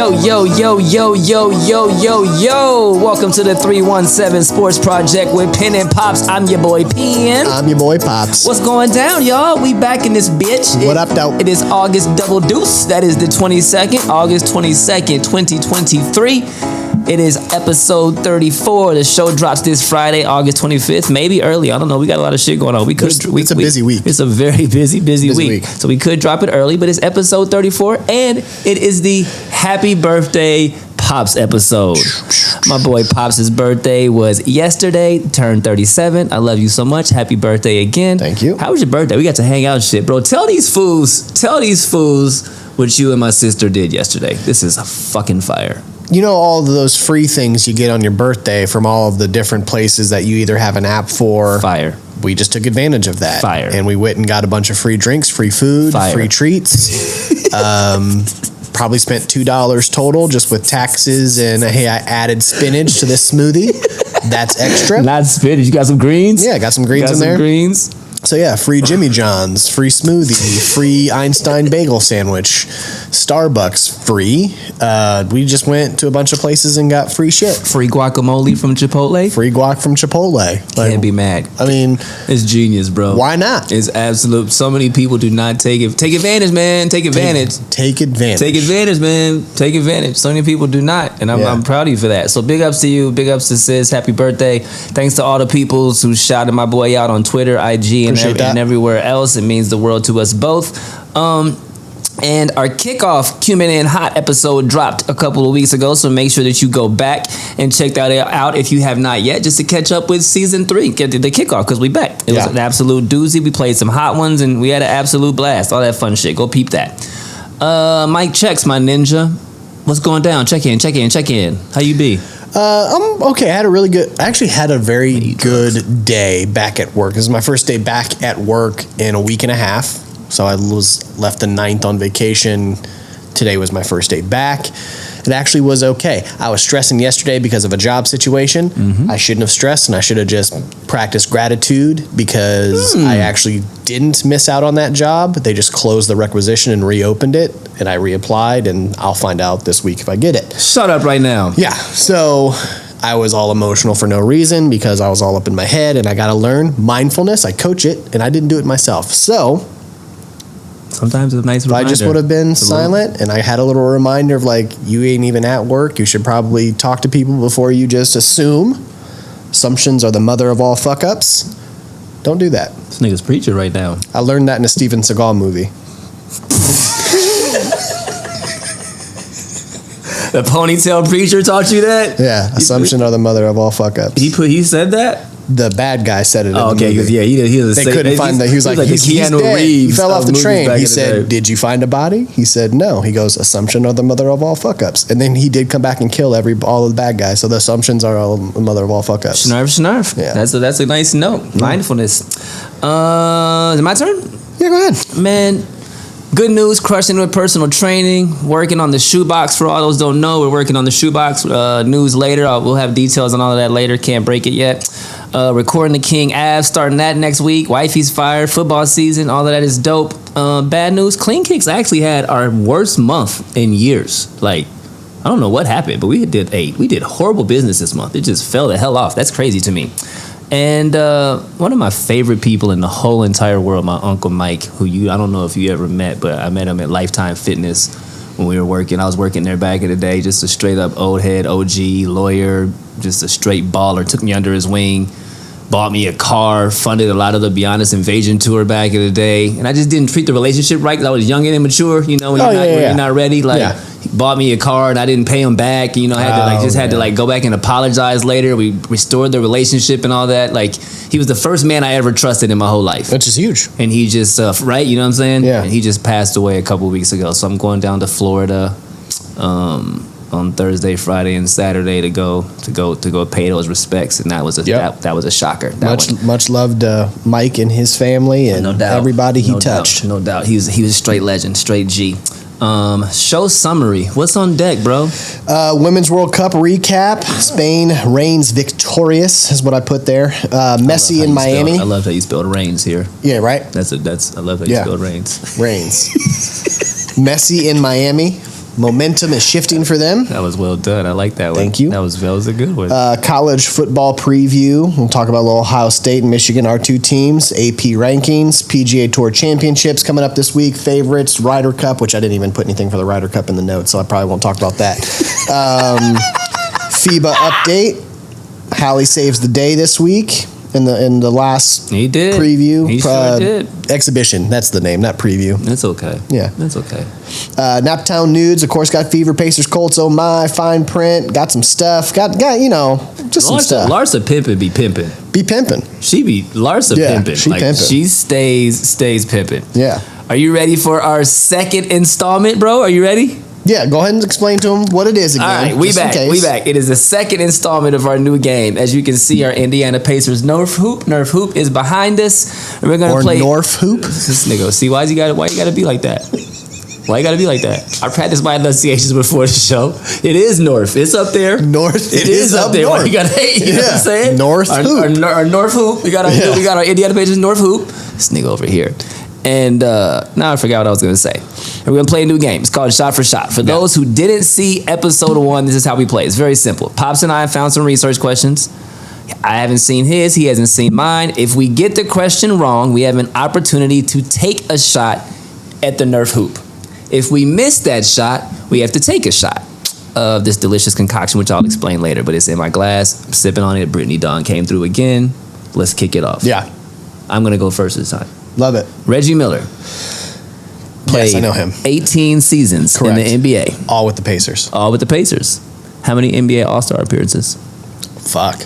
Yo. Welcome to the 317 Sports Project with Penn and Pops. I'm your boy Penn. I'm your boy Pops. What's going down, y'all? We back in this bitch. What up, though? It is August double deuce. That is the 22nd, August 22nd, 2023. It is episode 34. The show drops this Friday, August 25th. Maybe early. I don't know. We got a lot of shit going on. It's a busy week. It's a very busy week. So we could drop it early, but it's episode 34, and it is the Happy Birthday Pops episode. My boy Pops' birthday was yesterday, turned 37. I love you so much. Happy birthday again. Thank you. How was your birthday? We got to hang out and shit, bro. Tell these fools what you and my sister did yesterday. This is a fucking fire. You know all of those free things you get on your birthday from all of the different places that you either have an app for. Fire. We just took advantage of that. Fire. And we went and got a bunch of free drinks, free food, Fire. Free treats. Probably spent $2 total just with taxes and hey, I added spinach to this smoothie. That's extra. Not spinach. You got some greens? Yeah, got some greens in there. Greens. So yeah, free Jimmy John's, free smoothie, free Einstein bagel sandwich, Starbucks free. We just went to a bunch of places and got free shit. Free guacamole from Chipotle. Free guac from Chipotle. Can't be mad. I mean, it's genius, bro. Why not? It's absolute. So many people do not take advantage, man. Take advantage. Take advantage. Take advantage, man. Take advantage. So many people do not, and I'm proud of you for that. So big ups to you. Big ups to Sis. Happy birthday. Thanks to all the people who shouted my boy out on Twitter, IG, and everywhere else. It means the world to us both. And our kickoff Cumin and Hot episode dropped a couple of weeks ago, so make sure that you go back and check that out if you have not yet, just to catch up with season 3, get the kickoff, because we back. It was an absolute doozy. We played some hot ones, and we had an absolute blast. All that fun shit. Go peep that. Mike checks, my ninja. What's going down? Check in. How you be? I'm okay. I actually had a very good day back at work. This is my first day back at work in a week and a half. So I was left the 9th on vacation. Today was my first day back. It actually was okay. I was stressing yesterday because of a job situation. I shouldn't have stressed, and I should have just practiced gratitude because I actually didn't miss out on that job. They just closed the requisition and reopened it, and I reapplied, and I'll find out this week if I get it. Shut up right now. Yeah, so I was all emotional for no reason because I was all up in my head, and I got to learn mindfulness. I coach it, and I didn't do it myself. So sometimes it's a nice reminder. I just would have been silent, and I had a little reminder of like, you ain't even at work. You should probably talk to people before you just assume. Assumptions are the mother of all fuck-ups. Don't do that. This nigga's preacher right now. I learned that in a Steven Seagal movie. The ponytail preacher taught you that? Yeah, assumption are the mother of all fuck-ups. He said that? The bad guy said it in the okay, movie. because he was they couldn't find that. He was like he's Keanu dead. Reeves. He fell off the train. He said, day. "Did you find a body?" He said, "No." He goes, "Assumption are the mother of all fuck-ups." And then he did come back and kill all of the bad guys. So the assumptions are all the mother of all fuck-ups. Snarf. Yeah. That's a nice note. Mindfulness. Is it my turn? Yeah, go ahead. Man, good news, crushing with personal training, working on the shoebox. For all those who don't know, we're working on the shoebox. News later. We'll have details on all of that later. Can't break it yet. Recording the King Ave, starting that next week. Wifey's fired. Football season. All of that is dope. Bad news. Clean Kicks actually had our worst month in years. Like, I don't know what happened, but we did horrible business this month. It just fell the hell off. That's crazy to me. And one of my favorite people in the whole entire world, my Uncle Mike, who I don't know if you ever met, but I met him at Lifetime Fitness when we were working. I was working there back in the day, just a straight up old head, OG, lawyer, just a straight baller, took me under his wing, bought me a car, funded a lot of the Be Honest Invasion tour back in the day. And I just didn't treat the relationship right because I was young and immature, when you're not ready. He bought me a car and I didn't pay him back. I had to go back and apologize later. We restored the relationship and all that. Like, he was the first man I ever trusted in my whole life. Which is huge. And he just, right? You know what I'm saying? Yeah. And he just passed away a couple of weeks ago. So I'm going down to Florida on Thursday, Friday, and Saturday to go pay those respects. And that was a shocker. Much loved Mike and his family and everybody he touched. No doubt. He was a straight legend, straight G. Show summary. What's on deck, bro? Women's World Cup recap. Spain reigns victorious is what I put there. Messi in Miami. I love how you spelled reigns here. Yeah, right? I love how you spelled reigns. Reigns. Messi in Miami Momentum is shifting for them. That was well done. I like that one. Thank you. That was a good one. College football preview. We'll talk about Ohio State and Michigan, our two teams. AP rankings, PGA Tour Championships coming up this week. Favorites, Ryder Cup, which I didn't even put anything for the Ryder Cup in the notes, so I probably won't talk about that. FIBA update. Hallie saves the day this week. In the last he did. Preview. He sure did. Exhibition, that's the name, not preview. That's okay. Yeah. That's okay. Naptown nudes, of course, got Fever, Pacers, Colts, oh my, fine print, got some stuff, got just some stuff. Larsa Pippen be pimpin'. Be pimpin'. She be Larsa pimpin'. She pimpin'. She stays pimpin'. Yeah. Are you ready for our second installment, bro? Are you ready? Yeah, go ahead and explain to them what it is again. All right, we back. It is the second installment of our new game. As you can see, our Indiana Pacers Nerf hoop is behind us. And we're gonna play North hoop. This nigga, see why you gotta be like that? Why you gotta be like that? I practiced my enunciations before the show. It is North. It's up there. North. It is up there. North. Why you gotta hate? You know what I'm saying? North hoop. Our North hoop. We got our Indiana Pacers North hoop. This nigga over here. And now I forgot what I was going to say. And we're going to play a new game. It's called Shot for Shot. For those who didn't see episode 1, this is how we play. It's very simple. Pops and I found some research questions. I haven't seen his. He hasn't seen mine. If we get the question wrong, we have an opportunity to take a shot at the Nerf hoop. If we miss that shot, we have to take a shot of this delicious concoction, which I'll explain later. But it's in my glass. I'm sipping on it. Brittany Dawn came through again. Let's kick it off. Yeah. I'm going to go first this time. Love it. Reggie Miller played yes, I know him. 18 seasons Correct. in the NBA. All with the Pacers. All with the Pacers. How many NBA All-Star appearances? Fuck.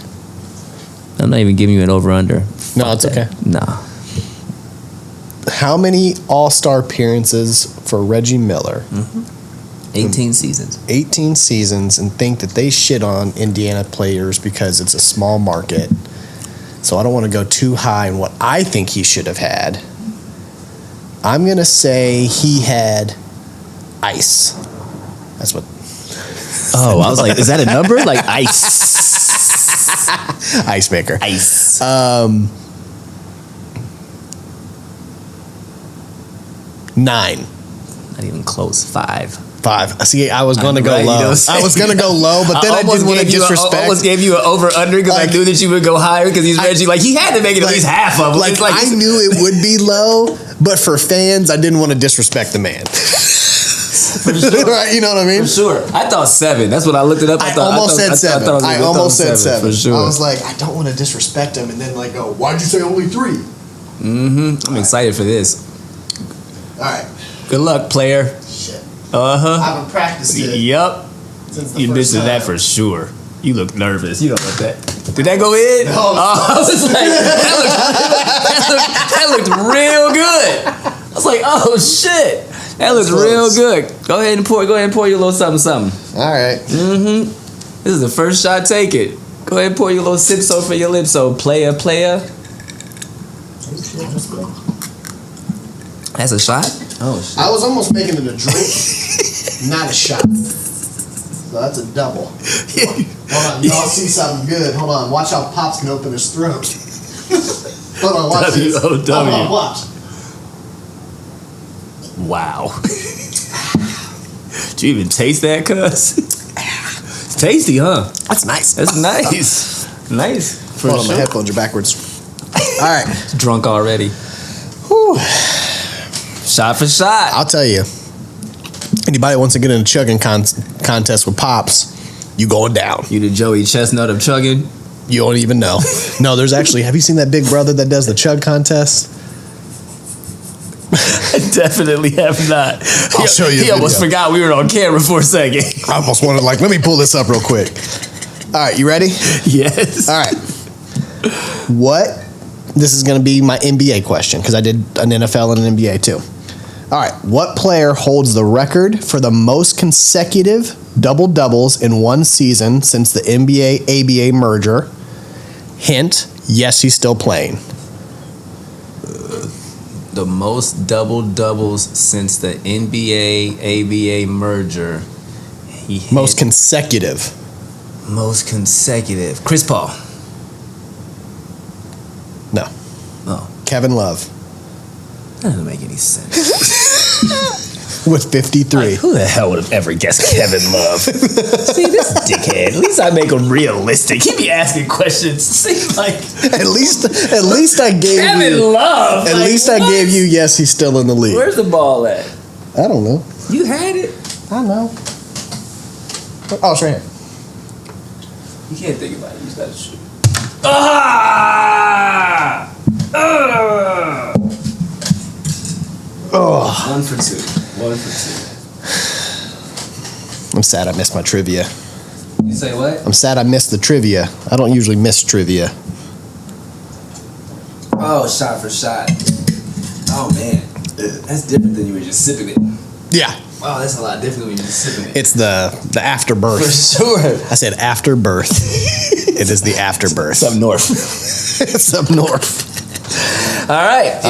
I'm not even giving you an over-under. No, it's okay. Nah. How many All-Star appearances for Reggie Miller? 18 seasons. 18 seasons, and think that they shit on Indiana players because it's a small market. So I don't want to go too high in what I think he should have had. I'm going to say he had ice. That's what... Oh, I was like, is that a number? Like ice. Ice maker. Ice. 9. Not even close. 5. 5. See, I was going to go low. I was going to go low, but then I didn't want to disrespect. I almost gave you an over-under because I knew that you would go higher because he's Reggie. Like, he had to make it at least half of it. Like I knew it would be low, but for fans, I didn't want to disrespect the man. For sure. Right, you know what I mean? For sure. I thought 7. That's what I looked it up. I almost said 7. I almost said 7. For sure. I was like, I don't want to disrespect him, and then like, go, why'd you say only 3? I'm excited for this. All right. Good luck, player. Shit. I haven't practiced it. Yup. You missed that for sure. You look nervous. You don't like that. Did that go in? No. Oh, I was like, that looked real good. I was like, oh shit. That looks real good. Go ahead and pour your little something. All right. This is the first shot. Take it. Go ahead and pour your little sip so for your lips. So player. That's a shot? Oh shit. I was almost making it a drink, not a shot. So that's a double. Hold on, y'all see something good. Hold on, watch how Pops can open his throat. Hold on, watch this. W-O-W. Hold on, watch. Wow. Did you even taste that, cuz? It's tasty, huh? That's nice. That's nice. Nice. For Hold on, sure. my headphones are backwards. All right. Drunk already. Whew. Shot for shot. I'll tell you. Anybody wants to get in a chugging contest with Pops, you going down. You the Joey Chestnut of chugging? You don't even know. No, there's actually, have you seen that big brother that does the chug contest? I definitely have not. I'll show you. He almost forgot we were on camera for a second. I almost wanted, let me pull this up real quick. All right, you ready? Yes. All right. This is going to be my NBA question because I did an NFL and an NBA too. All right. What player holds the record for the most consecutive double-doubles in one season since the NBA-ABA merger? Hint, yes, he's still playing. The most double-doubles since the NBA-ABA merger. Most consecutive. Most consecutive. Chris Paul. No. Oh. Kevin Love. That doesn't make any sense. with 53. Like, who the hell would have ever guessed Kevin Love? See, this dickhead. At least I make him realistic. He be asking questions. See, like at least I gave Kevin you. Love. At least I gave you. Yes, he's still in the league. Where's the ball at? I don't know. You had it. I know. Oh, it's right here. You can't think about it. You just gotta shoot. Ah! Oh. 1 for 2. 1 for 2. I'm sad I missed my trivia. You say what? I'm sad I missed the trivia. I don't usually miss trivia. Oh, shot for shot. Oh man, that's different than you were just sipping it. Yeah. Wow, that's a lot different when you're just sipping it. It's the afterbirth. For sure. I said afterbirth. It is the afterbirth. It's up north. It's up north. All right.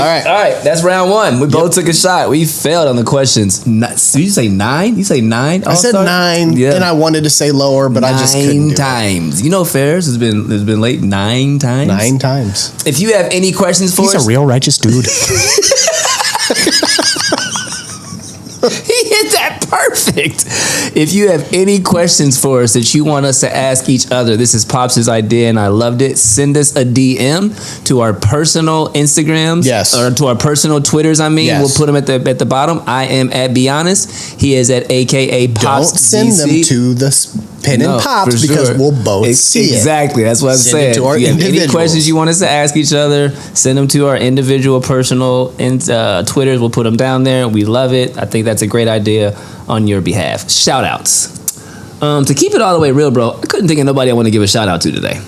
That's round 1. We both took a shot. We failed on the questions. Did you say 9? You say 9? I said 9, and I wanted to say lower, but I just couldn't. 9 times. You know, Ferris has been late 9 times. 9 times. If you have any questions for us, he's a real righteous dude. He hit that perfect. If you have any questions for us that you want us to ask each other, this is Pops' idea and I loved it. Send us a DM to our personal Instagrams. Yes. Or to our personal Twitters, I mean. Yes. We'll put them at the bottom. I am at Be Honest. He is at AKA Pops. Don't send DC. them to the Penn and Pops because we'll both see it. Exactly. That's what I'm Send saying. it to our if you have any individuals. questions you want us to ask each other, send them to our individual personal Twitters. We'll put them down there. We love it. I think that's a great idea on your behalf. Shout outs. To keep it all the way real, bro, I couldn't think of nobody I want to give a shout out to today.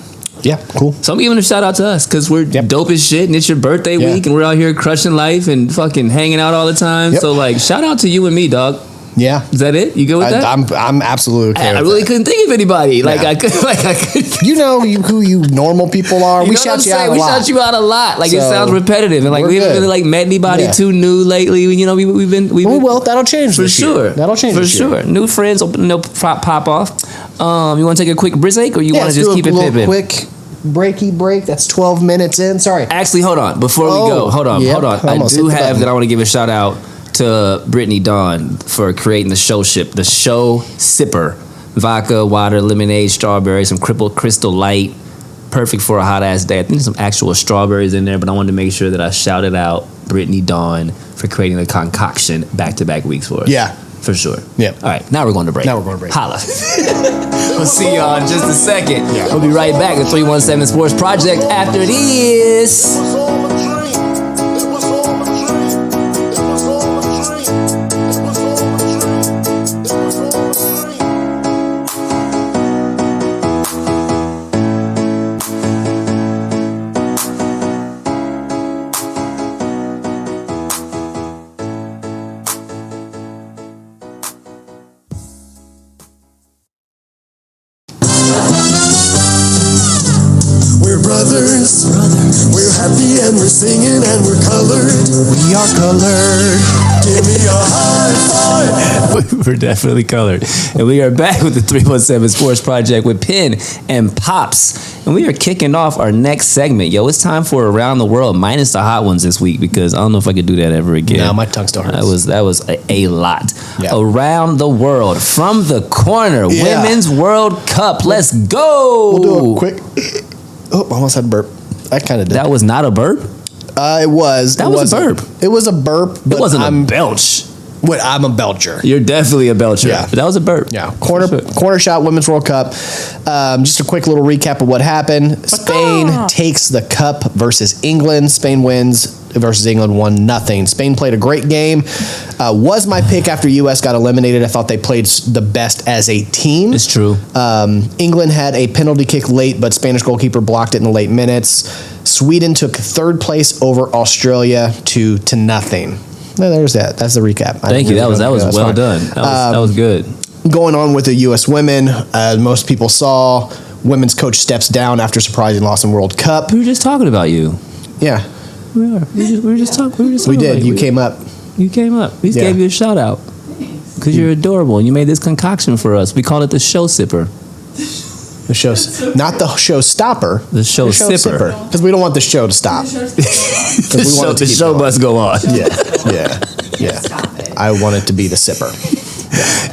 Yeah, cool. So I'm giving a shout out to us because we're dope as shit and it's your birthday week and we're out here crushing life and fucking hanging out all the time. Yep. So like, shout out to you and me, dog. Yeah. Is that it? You good with that? I'm absolutely okay with I really that. couldn't think of anybody. Like I could. You know who you normal people are. You We know what I'm shout you out saying? a We lot. shout you out a lot. Like it So, sounds repetitive, and like we're we haven't good. really like met anybody too new lately. You know, we've been. Well, that'll change for this year. sure. That'll change for this year. sure. New friends, they'll pop off. You want to take a quick break, or you want to just keep it pippin'? Quick break. That's 12 minutes in. Sorry. Actually, hold on. Before we go, hold on. I do have that I want to give a shout out to Brittany Dawn for creating the show sipper. Vodka, water, lemonade, strawberry, some Crystal Light. Perfect for a hot ass day. I think there's some actual strawberries in there, but I wanted to make sure that I shouted out Brittany Dawn for creating the concoction back-to-back weeks for us. Yeah. For sure. Yeah. All right, now we're going to break. Holla. We'll see y'all in just a second. Yeah. We'll be right back at 317 Sports Project after this. We're brothers. We're happy and we're singing and we're colored. We are colored. Give me a high five. We're definitely colored. And we are back with the 317 Sports Project with Penn and Pops. And we are kicking off our next segment. Yo, it's time for Around the World, minus the hot ones this week, because I don't know if I could do that ever again. No, my tongue still hurts. That was a lot. Yeah. Around the World, from the corner, Yeah. Women's World Cup. Let's go. We'll do a quick. Oh, almost had a burp. I kind of did. That was not a burp? It was. That was a burp. It was a burp. But It wasn't a belch. I'm a belcher. You're definitely a belcher. Yeah. But that was a burp. Yeah, corner shot, Women's World Cup. Just a quick little recap of what happened. Spain takes the cup versus England. Spain wins versus England 1-0. Spain played a great game. Was my pick after U.S. got eliminated. I thought they played the best as a team. It's true. England had a penalty kick late, but Spanish goalkeeper blocked it in the late minutes. Sweden took third place over Australia to nothing. No, there's that. That's the recap. Thank you. That was well done. That was good. Going on with the U.S. women, most people saw, women's coach steps down after surprising loss in World Cup. We were just talking about you. Yeah, We were just talking. we did. You came up. You came up. We just Yeah. gave you a shout out because you're adorable and you made this concoction for us. We call it the show sipper. The show, not the show stopper. The show sipper. Because we don't want the show to stop. The show must go on. Yeah. Stop it. I wanted to be the sipper.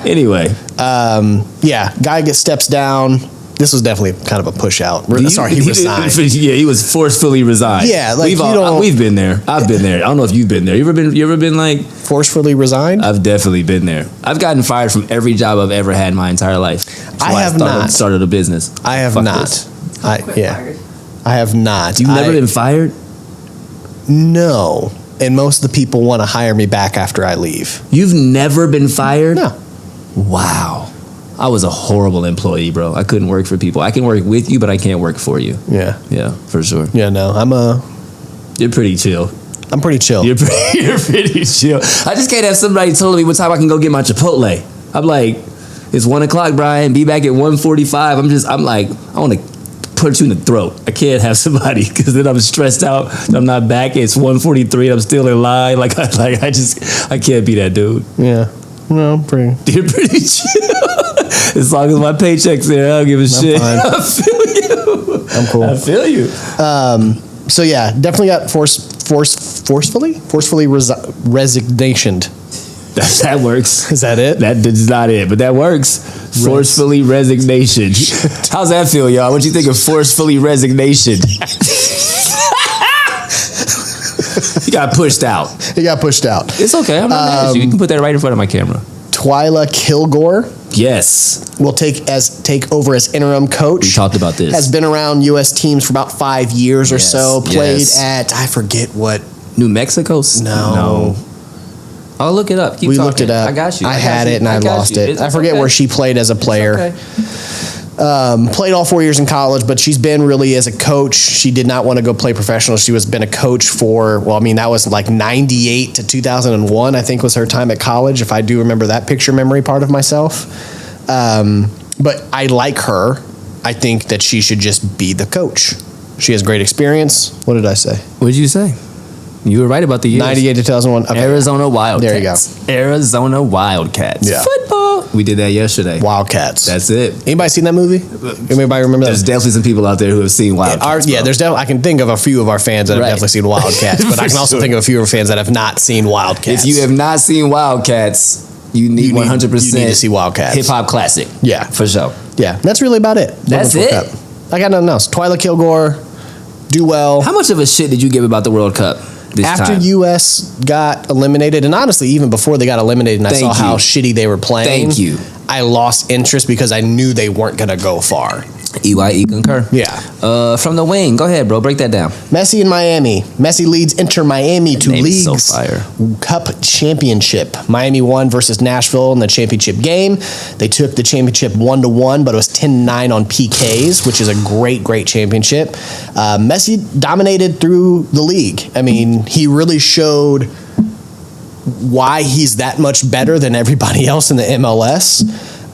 Anyway, guy steps down. This was definitely kind of a push out. Sorry, he resigned. Yeah, he was forcefully resigned. Yeah, like we've been there. I've been there. I don't know if you've been there. You ever been like forcefully resigned? I've definitely been there. I've gotten fired from every job I've ever had in my entire life. I have started a business. I have not. I have not. You've never been fired? No. And most of the people want to hire me back after I leave. You've never been fired? No. Wow. I was a horrible employee, bro. I couldn't work for people. I can work with you, but I can't work for you. Yeah. Yeah, for sure. Yeah, no. You're pretty chill. I'm pretty chill. You're pretty chill. I just can't have somebody telling me what time I can go get my Chipotle. I'm like, it's 1 o'clock, Brian. Be back at 1:45. I'm like, I want to punch you in the throat. I can't have somebody because then I'm stressed out. I'm not back. It's 1:43. I'm still in line. I can't be that dude. Yeah. No, You're pretty chill. As long as my paycheck's there, I don't give a shit. Fine. I feel you. I'm cool. I feel you. So yeah, definitely got forcefully resignationed. That works. Is that it? That is not it, but that works. Forcefully resignation. How's that feel, y'all? What do you think of forcefully resignation? He got pushed out. It's okay. I'm not mad at you. You can put that right in front of my camera. Twyla Kilgore. Yes. Will take over as interim coach. We talked about this. Has been around U.S. teams for about 5 years or so. Played at, I forget what. New Mexico? No. I'll look it up. Keep we talking. Looked it up. I got you. I had it and I lost it. I forget where she played as a player. Okay. Played all 4 years in college, but she's been really as a coach. She did not want to go play professional. She was been a coach for, that was like 98 to 2001, I think was her time at college, if I do remember that picture memory part of myself. But I like her. I think that she should just be the coach. She has great experience. What did I say? What did you say? You were right about the years. 98 to 2001. Okay. Arizona Wildcats. There you go. Arizona Wildcats. Yeah. Football. We did that yesterday. Wildcats. That's it. Anybody seen that movie? Anybody remember that? There's definitely some people out there who have seen Wildcats. There's definitely. I can think of a few of our fans that have definitely seen Wildcats, but I can also think of a few of our fans that have not seen Wildcats. If you have not seen Wildcats, you need 100% you need to see Wildcats. Hip hop classic. Yeah, for sure. Yeah, that's really about it. That's it. I got nothing else. Twyla Kilgore, do well. How much of a shit did you give about the World Cup? After U.S. got eliminated, and honestly, even before they got eliminated, and I saw how shitty they were playing. Thank you. I lost interest because I knew they weren't going to go far. EYE concur. Yeah. From the wing, go ahead, bro. Break that down. Messi in Miami. Messi leads Inter Miami to League's Cup Championship. Miami won versus Nashville in the championship game. They took the championship 1-1, but it was 10-9 on PKs, which is a great championship. Messi dominated through the league. I mean, he really showed why he's that much better than everybody else in the MLS.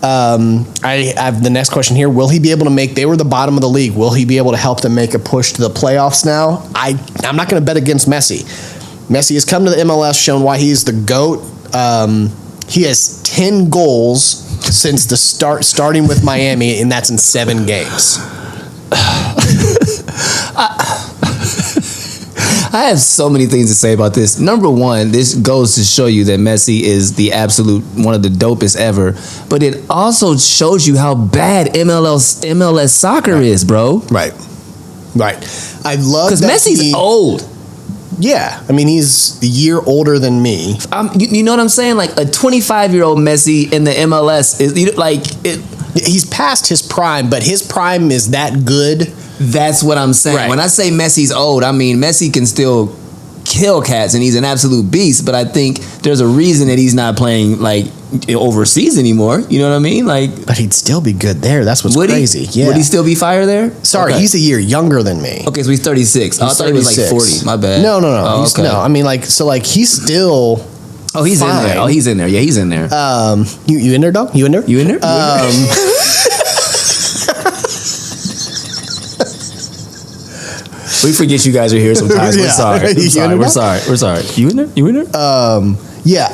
I have the next question here. Will he be able to they were the bottom of the league. Will he be able to help them make a push to the playoffs now? I'm not going to bet against Messi. Messi has come to the MLS, shown why he's the GOAT. He has 10 goals since the starting with Miami, and that's in 7 games. I have so many things to say about this. Number one, this goes to show you that Messi is the absolute one of the dopest ever. But it also shows you how bad MLS soccer is, bro. Right. I love because Messi's old. Yeah, I mean he's a year older than me. You know what I'm saying? Like a 25-year-old Messi in the MLS is he's past his prime, but his prime is that good. That's what I'm saying. Right. When I say Messi's old, I mean Messi can still kill cats and he's an absolute beast, but I think there's a reason that he's not playing like overseas anymore. You know what I mean? But he'd still be good there. That's what's crazy. Yeah. Would he still be fire there? Sorry, he's a year younger than me. Okay, so he's 36. I thought he was like 40. My bad. No. Oh, no, I mean he's still. Oh, he's fine. in there. Oh, he's in there. Yeah, he's in there. You in there, dog? You in there? You in there? We forget you guys are here sometimes. We're sorry. We're sorry. You in there? Yeah,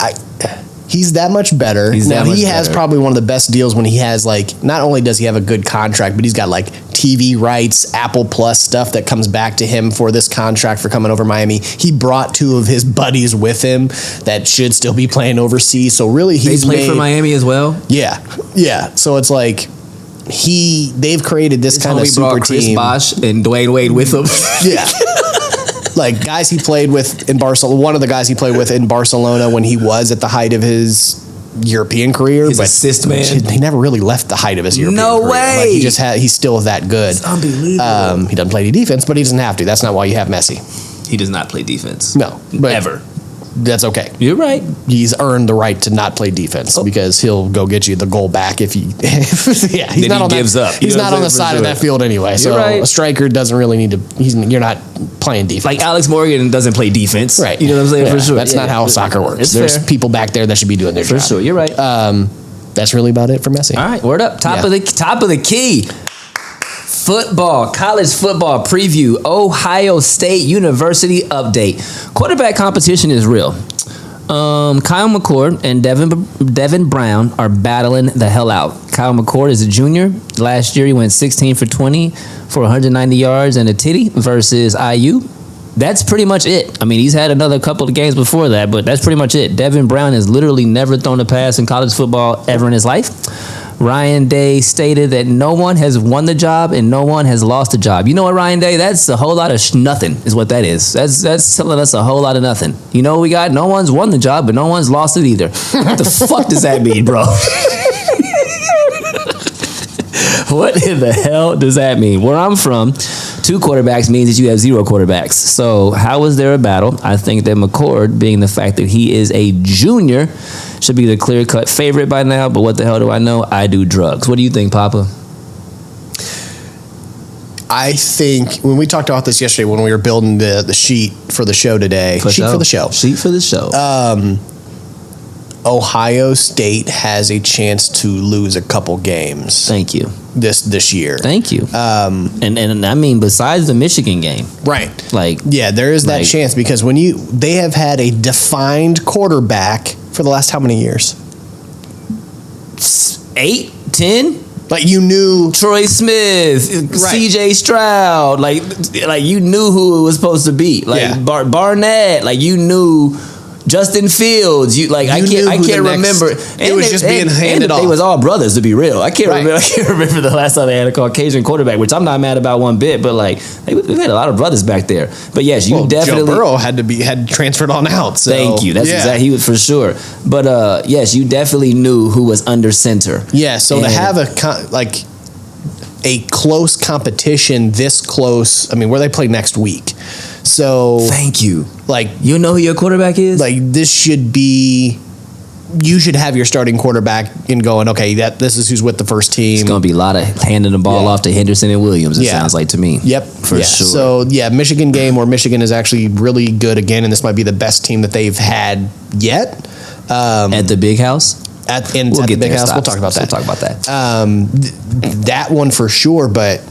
He's that much better. He's now, that much he has better. probably one of the best deals when he has, like, not only does he have a good contract, but he's got, like, TV rights, Apple Plus stuff that comes back to him for this contract for coming over Miami. He brought 2 of his buddies with him that should still be playing overseas. So really, They he's play for Miami as well. Yeah. So it's like they've created this kind of Homie super brought Chris team. Bosh and Dwayne Wade with him. Yeah. Like guys he played with in Barcelona. One of the guys he played with in Barcelona when he was at the height of his European career, His assist man. He never really left the height of his European No career. way. Like he's still that good. It's unbelievable. He doesn't play any defense, but he doesn't have to. That's not why you have Messi. He does not play defense. No, but Ever. That's okay. You're right. He's earned the right to not play defense because he'll go get you the goal back if you. Yeah, he's Then not he on gives that, up. You He's know not what on I'm the saying? side For of that sure. field anyway. So You're right. a striker doesn't really need to. You're not playing defense. Like Alex Morgan doesn't play defense. Right. You know what I'm saying? Yeah, For sure. That's not how soccer works. It's There's fair. people back there that should be doing their For job. sure. You're right. That's really about it for Messi. All right, word up. Top Yeah. of the key. Football, college football preview. Ohio State University update. Quarterback competition is real. Kyle McCord and Devin Brown are battling the hell out. Kyle McCord is a junior. Last year he went 16 for 20 for 190 yards and a titty versus IU. That's pretty much it. I mean, he's had another couple of games before that, but that's pretty much it. Devin Brown has literally never thrown a pass in college football ever in his life. Ryan Day stated that no one has won the job and no one has lost the job. You know what, Ryan Day? That's a whole lot of nothing is what that is. That's telling us a whole lot of nothing. You know what we got? No one's won the job, but no one's lost it either. What the fuck does that mean, bro? What in the hell does that mean? Where I'm from, 2 quarterbacks means that you have 0 quarterbacks. So how is there a battle? I think that McCord, being the fact that he is a junior, should be the clear-cut favorite by now. But what the hell do I know? I do drugs. What do you think, Papa? I think when we talked about this yesterday when we were building the sheet for the show today. For the show. Sheet for the show. Ohio State has a chance to lose a couple games Thank you. this year. Thank you. And I mean, besides the Michigan game, Right. like, Yeah, there is that Like- chance because they have had a defined quarterback for the last how many years? 8, 10. Like you knew Troy Smith, Right. C.J. Stroud, like you knew who it was supposed to be. Like Yeah. Barnett, like you knew Justin Fields. I knew can't who the remember. next- it was just being handed They off. was all brothers, to be real. I can't Right. remember. I can't remember the last time they had a Caucasian quarterback, which I'm not mad about one bit. But like we've had a lot of brothers back there. But yes, you definitely. Joe Burrow had transferred on out. So, Thank you. That's yeah. exactly he was for sure. But yes, you definitely knew who was under center. Yeah, so to And- have a close competition this close, I mean, where they play next week. So Thank you. like You know who your quarterback is? this should be you should have your starting quarterback in going, okay, this is who's with the first team. It's gonna be a lot of handing the ball Yeah. off to Henderson and Williams. It Yeah. sounds like to me. Yep, for sure. So Michigan game where Michigan is actually really good again, and this might be the best team that they've had yet. At the big house, At the big house, we'll talk about that. We'll talk about that. That one for sure, but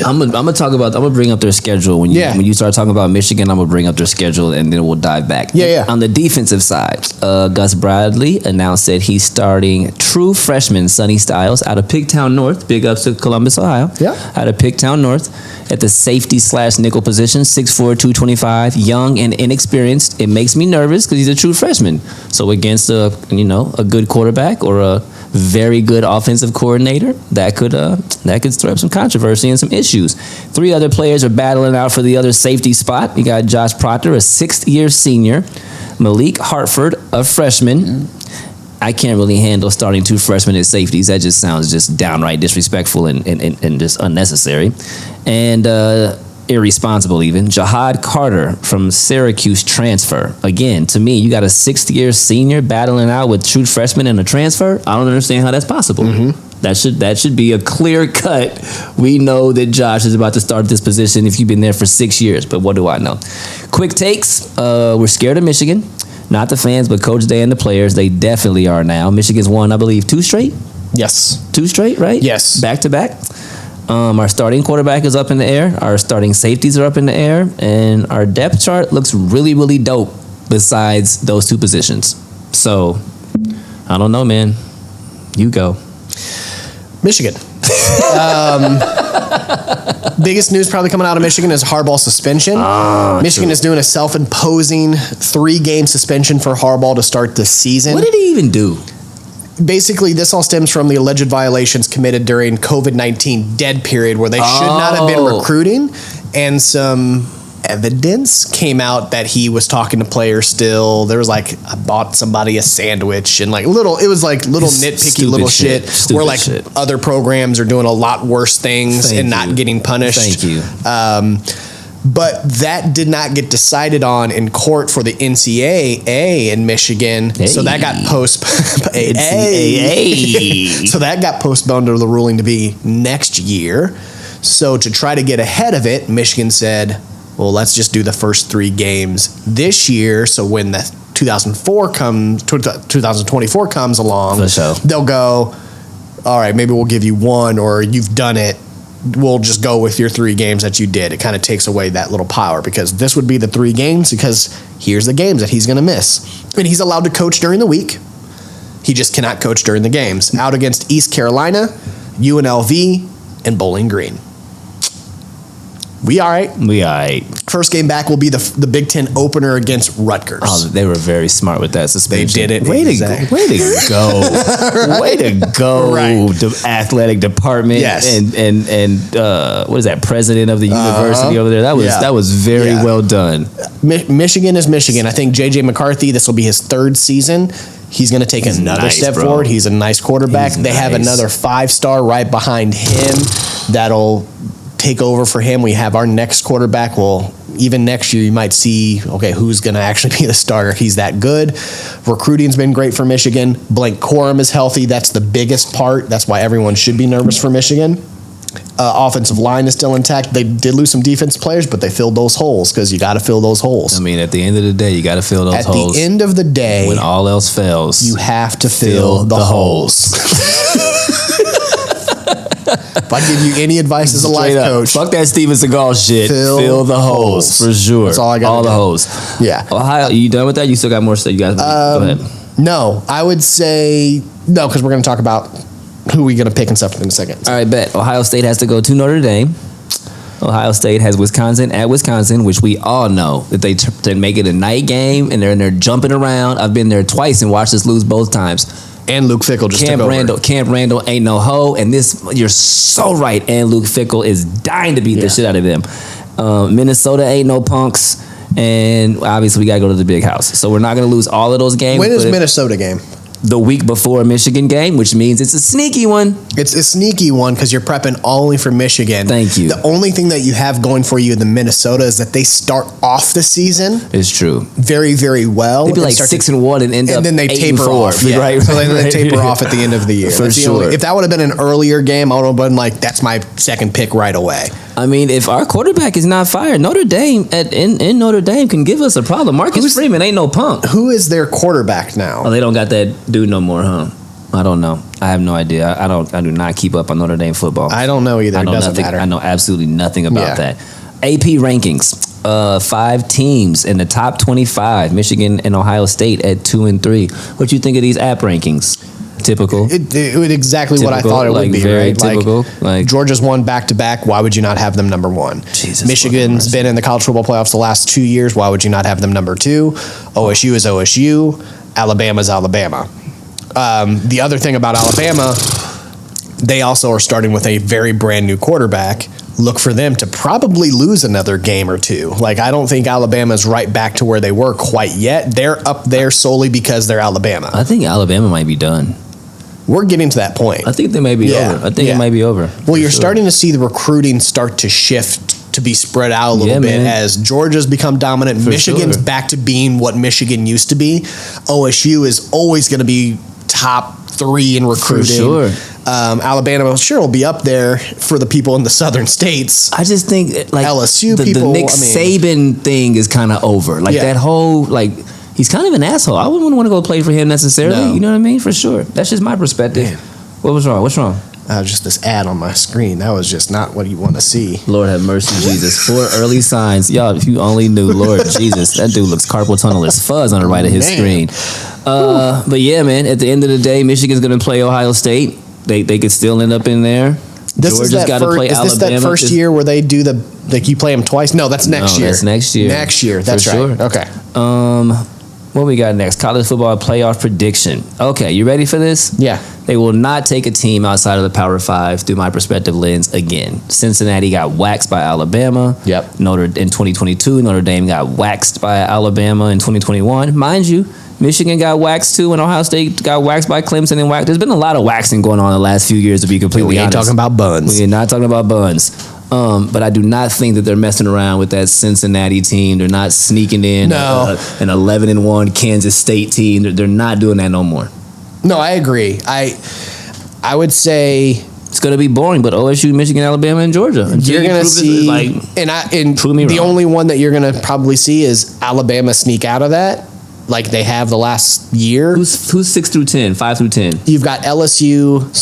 I'm gonna bring up their schedule when you start talking about Michigan. I'm gonna bring up their schedule and then we'll dive back. Yeah. On the defensive side, Gus Bradley announced that he's starting true freshman Sonny Styles out of Pigtown North. Big ups to Columbus, Ohio. Yeah. Out of Pigtown North at the safety/nickel position, 6'4", 225, young and inexperienced. It makes me nervous because he's a true freshman. So against a good quarterback or a very good offensive coordinator, that could stir up some controversy and some issues. 3 other players are battling out for the other safety spot. You got Josh Proctor, a 6th-year senior, Malik Hartford, a freshman. I can't really handle starting 2 freshmen at safeties. That just sounds just downright disrespectful and just unnecessary. And irresponsible even. Jahad Carter from Syracuse transfer. Again, to me, you got a 6th-year senior battling out with true freshmen and a transfer. I don't understand how that's possible. That should be a clear cut. We know that Josh is about to start this position if you've been there for 6 years, but what do I know? Quick takes. We're scared of Michigan. Not the fans, but Coach Day and the players. They definitely are now. Michigan's won, I believe, 2 straight? yes. 2 straight, right? Yes. Back to back. Our starting quarterback is up in the air. Our starting safeties are up in the air. And our depth chart looks really, really dope besides those 2 positions. So I don't know, man. You go. Michigan. Biggest news probably coming out of Michigan is Harbaugh suspension. Michigan is doing a self-imposing 3-game suspension for Harbaugh to start the season. What did he even do? Basically, this all stems from the alleged violations committed during COVID-19 dead period where they should not have been recruiting, and some evidence came out that he was talking to players still. There was like, I bought somebody a sandwich and like nitpicky Stupid little shit Stupid where like shit. other programs are doing a lot worse things and not getting punished. Thank you. But that did not get decided on in court for the NCAA in Michigan. Hey. So that got NCAA. So that got postponed to the ruling to be next year. So to try to get ahead of it, Michigan said, well, let's just do the first 3 games this year. So when the 2024 comes along, For sure. they'll go, all right, maybe we'll give you 1, or you've done it. We'll just go with your 3 games that you did. It kind of takes away that little power, because this would be the 3 games, because here's the games that he's going to miss. And he's allowed to coach during the week. He just cannot coach during the games. Out against East Carolina, UNLV, and Bowling Green. We all right. First game back will be the Big Ten opener against Rutgers. Oh, they were very smart with that suspension. They did it. Way to go. Right. Way to go. Right. The athletic department. Yes. And what is that? President of the university over there. That was very well done. Michigan is Michigan. I think J.J. McCarthy, this will be his 3rd season. He's going to take another step forward. He's a nice quarterback. They have another 5-star right behind him that'll take over for him. We have our next quarterback. Well, even next year, you might see, okay, who's going to actually be the starter. He's that good. Recruiting's been great for Michigan. Blake Corum is healthy. That's the biggest part. That's why everyone should be nervous for Michigan. Offensive line is still intact. They did lose some defensive players, but they filled those holes, because you got to fill those holes. I mean, at the end of the day, you got to fill those holes. At the end of the day, when all else fails, you have to fill the holes. If I give you any advice as a life coach, fuck that Steven Seagal shit. Fill the holes for sure. That's all I got. All the holes. Yeah. Ohio, you done with that? You still got more stuff? You guys go ahead. No, I would say no, because we're going to talk about who we're going to pick and stuff in a second. All right, bet. Ohio State has to go to Notre Dame. Ohio State has Wisconsin at Wisconsin, which we all know that they make it a night game, and they're in there jumping around. I've been there twice and watched us lose both times. And Luke Fickell just took over. Camp Randall ain't no hoe, and this, you're so right. And Luke Fickell is dying to beat the shit out of them. Minnesota ain't no punks, and obviously we gotta go to the big house. So we're not gonna lose all of those games. When is Minnesota game? The week before Michigan game, which means it's a sneaky one. It's a sneaky one because you're prepping only for Michigan. Thank you. The only thing that you have going for you in the Minnesota is that they start off the season. It's true. Very, very well. They'd be like 6-1 and end up, and then they 8-4. taper off. Yeah. Right. So then they taper off at the end of the year. For sure. If that would have been an earlier game, I would have been like, that's my second pick right away. I mean, if our quarterback is not fired, Notre Dame in Notre Dame can give us a problem. Marcus Freeman ain't no punk. Who is their quarterback now? Oh, they don't got that dude no more, huh? I don't know. I have no idea. I do not keep up on Notre Dame football. I don't know either. It doesn't matter. I know absolutely nothing about that. AP rankings. 5 teams in the top 25. Michigan and Ohio State at 2 and 3. What you think of these app rankings? Typical. It would exactly what I thought it would be. Very right? typical. Like Georgia's won back-to-back. Why would you not have them number 1? Jesus, Michigan's been in the college football playoffs the last 2 years. Why would you not have them number 2? OSU is OSU. Alabama's Alabama. The other thing about Alabama, they also are starting with a very brand new quarterback. Look for them to probably lose another game or 2. Like, I don't think Alabama's right back to where they were quite yet. They're up there solely because they're Alabama. I think Alabama might be done. We're getting to that point. I think they may be over. I think it might be over. Well, you're starting to see the recruiting start to shift to be spread out a little bit as Georgia's become dominant. Michigan's back to being what Michigan used to be. OSU is always going to be top 3 in recruiting. For sure. Alabama, will be up there for the people in the southern states. I just think like LSU the people. Nick Saban thing is kind of over. Like that whole he's kind of an asshole. I wouldn't want to go play for him necessarily. No. You know what I mean? For sure. That's just my perspective. Man. What was wrong? What's wrong? Just this ad on my screen. That was just not what you want to see. Lord have mercy, Jesus. 4 early signs. Y'all, if you only knew, Lord Jesus, that dude looks carpal tunnel as fuzz on the right of his screen. But yeah, man. At the end of the day, Michigan's going to play Ohio State. They could still end up in there. Georgia's got to play Alabama. Is this that first year where they do you play them twice? No, that's next year. That's next year. Next year. That's For right. sure. Okay. What we got next? College football playoff prediction. Okay, you ready for this? Yeah. They will not take a team outside of the Power 5 through my perspective lens again. Cincinnati got waxed by Alabama. Yep. In 2022, Notre Dame got waxed by Alabama in 2021. Mind you, Michigan got waxed too, and Ohio State got waxed by Clemson and waxed. There's been a lot of waxing going on in the last few years, to be completely We ain't honest. talking about buns. We're not talking about buns. But I do not think that they're messing around with that Cincinnati team. They're not sneaking in an 11-1 Kansas State team. They're not doing that no more. No, I agree. I would say it's going to be boring, but OSU, Michigan, Alabama, and Georgia. You're going to see, the only one that you're going to probably see is Alabama sneak out of that, like they have the last year. Who's 6 through 10, 5 through 10? You've got LSU,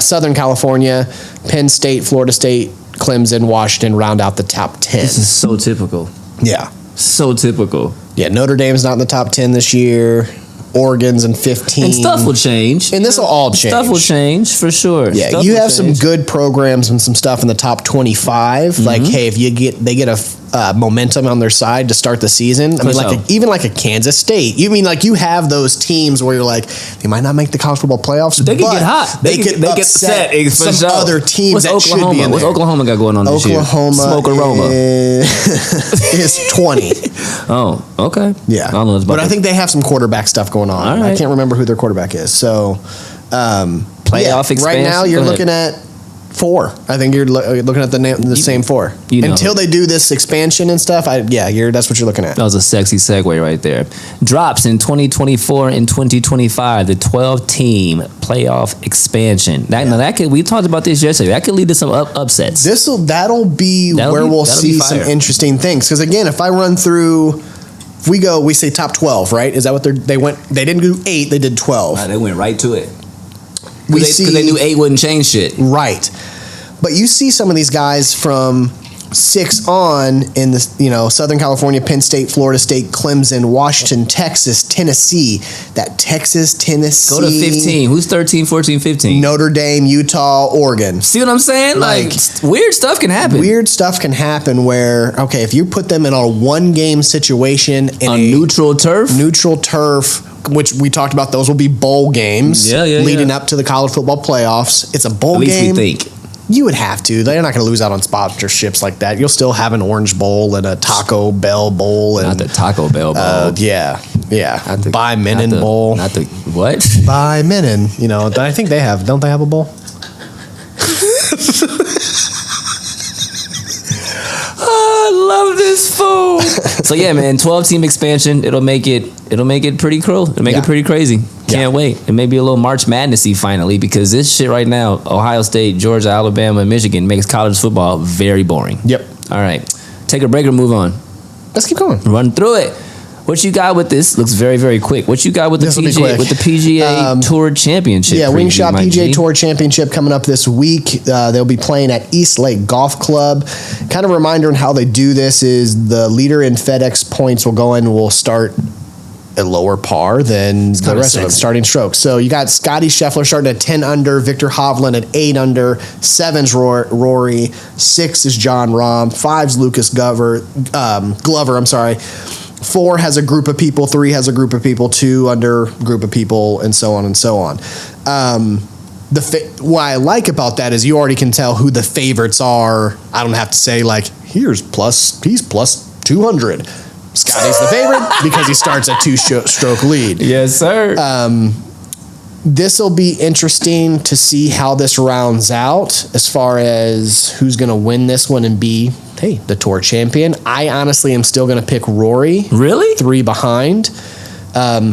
Southern California, Penn State, Florida State, Clemson, Washington round out the top 10. This is so typical. Yeah. So typical. Yeah, Notre Dame's not in the top 10 this year. Oregon's in 15. And stuff will change. And this will all change. Stuff will change, for sure. Yeah, Stuff you will have change. some good programs and some stuff in the top 25. Mm-hmm. Like, hey, if they get a momentum on their side to start the season. I mean, even like a Kansas State. You mean like you have those teams where you're like, they might not make the college football playoffs, they could get hot. They could upset some other teams What's that Oklahoma? should be in What's there. Oklahoma got going on this year? Oklahoma Smoke aroma. is 20. Oh, okay. Yeah. I don't know. But I think they have some quarterback stuff going on. All right. I can't remember who their quarterback is. So, playoff expansion. right now you're looking at 4. I think you're looking at the same 4. Until they do this expansion and stuff, that's what you're looking at. That was a sexy segue right there. Drops in 2024 and 2025, the 12-team playoff expansion. We talked about this yesterday. That could lead to some upsets. That'll be where we'll see some interesting things. Because again, if I run through, we say top 12, right? Is that what they went? They didn't do 8, they did 12. They went right to it. Because they knew 8 wouldn't change shit. Right. But you see some of these guys from 6 on in the Southern California, Penn State, Florida State, Clemson, Washington, Texas, Tennessee. That Texas, Tennessee. Go to 15. Who's 13, 14, 15? Notre Dame, Utah, Oregon. See what I'm saying? Like weird stuff can happen. Weird stuff can happen where, okay, if you put them in a one-game situation in a neutral turf, which we talked about, those will be bowl games leading up to the college football playoffs. It's a bowl game. At least we think. You would have to. They're not going to lose out on sponsorships like that. You'll still have an Orange Bowl and a Taco Bell Bowl. And, not the Taco Bell Bowl. Yeah. By Menon Bowl. Not the what? By Menon. I think they have. Don't they have a bowl? I love this fool. So yeah, man, 12-team expansion. It'll make it pretty cool. It'll make it pretty crazy. Can't wait. It may be a little March Madness-y finally, because this shit right now, Ohio State, Georgia, Alabama, and Michigan, makes college football very boring. Yep. All right. Take a break or move on? Let's keep going. Run through it. What you got with this? Looks very, very quick. What you got with the PGA Tour Championship? Yeah, Wingshot PGA Tour Championship coming up this week. They'll be playing at East Lake Golf Club. Kind of a reminder on how they do this is the leader in FedEx points will start at lower par than the rest of them, starting strokes. So you got Scotty Scheffler starting at 10 under, Victor Hovland at 8 under, 7's Rory, 6 is John Rahm, 5's Lucas Glover. 4 has a group of people, 3 has a group of people, 2 under group of people, and so on and so on. What I like about that is you already can tell who the favorites are. I don't have to say he's plus 200. Scotty's the favorite because he starts a 2-stroke lead. Yes, sir. This will be interesting to see how this rounds out as far as who's going to win this one and be, the tour champion. I honestly am still going to pick Rory. Really? 3 behind.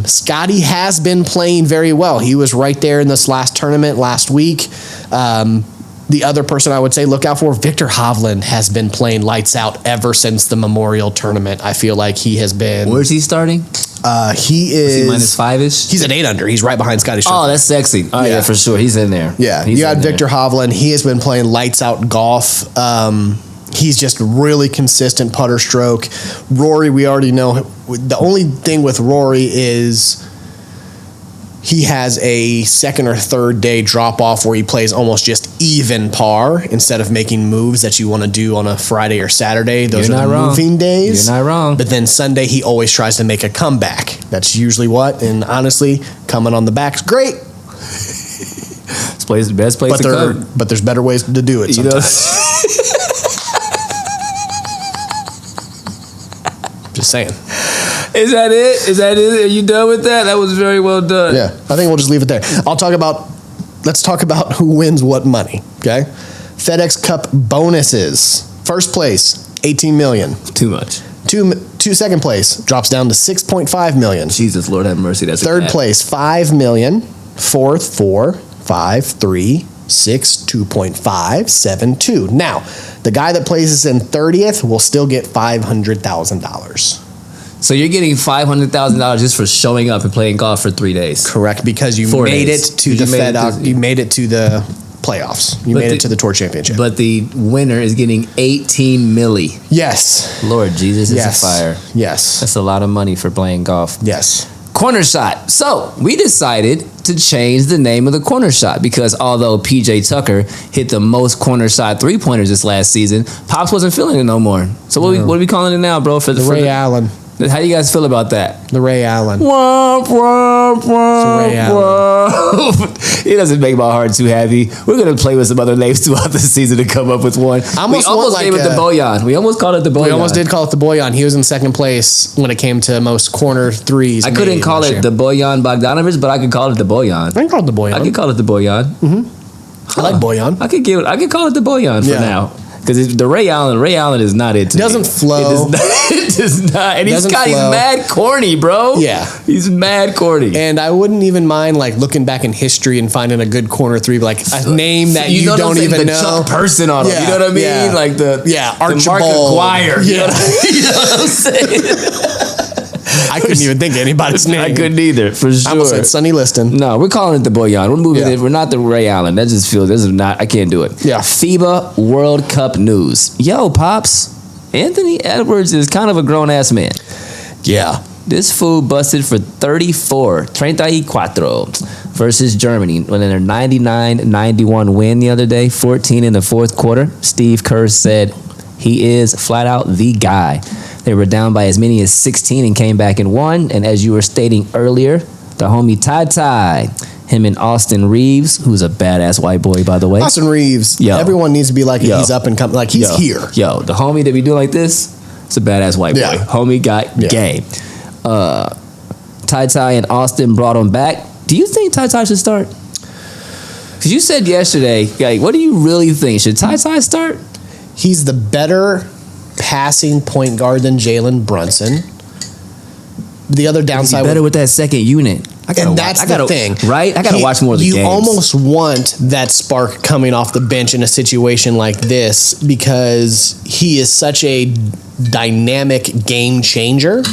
Scotty has been playing very well. He was right there in this last tournament last week. The other person I would say look out for, Victor Hovland, has been playing lights out ever since the Memorial Tournament. I feel like he has been. Where's he starting? He is minus 5-ish. He's at 8 under. He's right behind Scotty Scheffler. Oh, that's sexy. Oh yeah, for sure. He's in there. Yeah, you got Victor Hovland. He has been playing lights out golf. He's just really consistent putter stroke. Rory, we already know. The only thing with Rory is he has a second or third day drop off where he plays almost just even par instead of making moves that you want to do on a Friday or Saturday. Those You're are not the wrong. moving days. You're not wrong. But then Sunday, he always tries to make a comeback. That's usually what. And honestly, coming on the back's great. This place is the best place to come. But there's better ways to do it You know? sometimes. Just saying. Is that it? Is that it? Are you done with that? That was very well done. Yeah, I think we'll just leave it there. Let's talk about who wins what money, okay? FedEx Cup bonuses. First place, $18 million. Too much. Two second place drops down to $6.5 million. Jesus, Lord have mercy. That's Third a bad. place, $5 million. Fourth, 4, 5, 3, 6, 2.5, 7, 2. Now, the guy that places in 30th will still get $500,000. So you're getting $500,000 just for showing up and playing golf for 3 days. Correct, because you 4 made days. it to You the made it FedEx. to- You made it to the playoffs. You But made the- it to the Tour Championship. But the winner is getting 18 milli. Yes. Lord Jesus, Yes. is a fire. Yes. That's a lot of money for playing golf. Yes. Corner shot. So we decided to change the name of the corner shot because although PJ Tucker hit the most corner shot 3-pointers this last season, Pops wasn't feeling it no more. So what are we calling it now, bro? For The Ray Allen. How you guys feel about that? The Ray Allen. Womp, womp, womp, Ray womp. It doesn't make my heart too happy. We're gonna play with some other names throughout the season to come up with one. We almost gave it the Boyan. We almost called it the Boyan. We almost did call it the Boyan. He was in second place when it came to most corner threes. I couldn't made call last it year. the Boyan Bogdanovich, but I could call it the Boyan. I can call it the Boyan. I could call it the Boyan. I like Boyan. I could call it the Boyan for Yeah. now. Because the Ray Allen is not it to me. Doesn't flow. It does not. And he's Doesn't he's flow. mad corny, bro. Yeah. He's mad corny. And I wouldn't even mind like looking back in history and finding a good corner three, like a name that you know what I'm don't saying? even the know. Chuck person on him. Yeah, You know what I mean? yeah. Like the Mark Archibald. Aguirre. You know what I'm saying? I couldn't even think of anybody's name. I couldn't either, for sure. I almost said Sonny Liston. No, we're calling it the Boyan. We're moving Yeah. it. We're not the Ray Allen. That just feels, this is not, I can't do it. Yeah. FIBA World Cup news. Yo, Pops, Anthony Edwards is kind of a grown-ass man. Yeah. This fool busted for 34 versus Germany when in their 99-91 win the other day, 14 in the fourth quarter. Steve Kerr said he is flat out the guy. They were down by as many as 16 and came back and won. And as you were stating earlier, the homie Ty, him and Austin Reeves, who's a badass white boy, by the way. Austin Reeves. Yo. Everyone needs to be like, Yo. he's up and coming. Like, he's here. Yo, the homie that be doing like this, it's a badass white boy. Yeah. Homie got Yeah. game. Ty and Austin brought him back. Do you think Ty should start? Because you said yesterday, like, what do you really think? Should Ty start? He's the better passing point guard than Jalen Brunson. The other Is he downside better with that second unit? and that's the thing, right? I gotta watch more of the you games. almost want that spark coming off the bench in a situation like this because he is such a dynamic game changer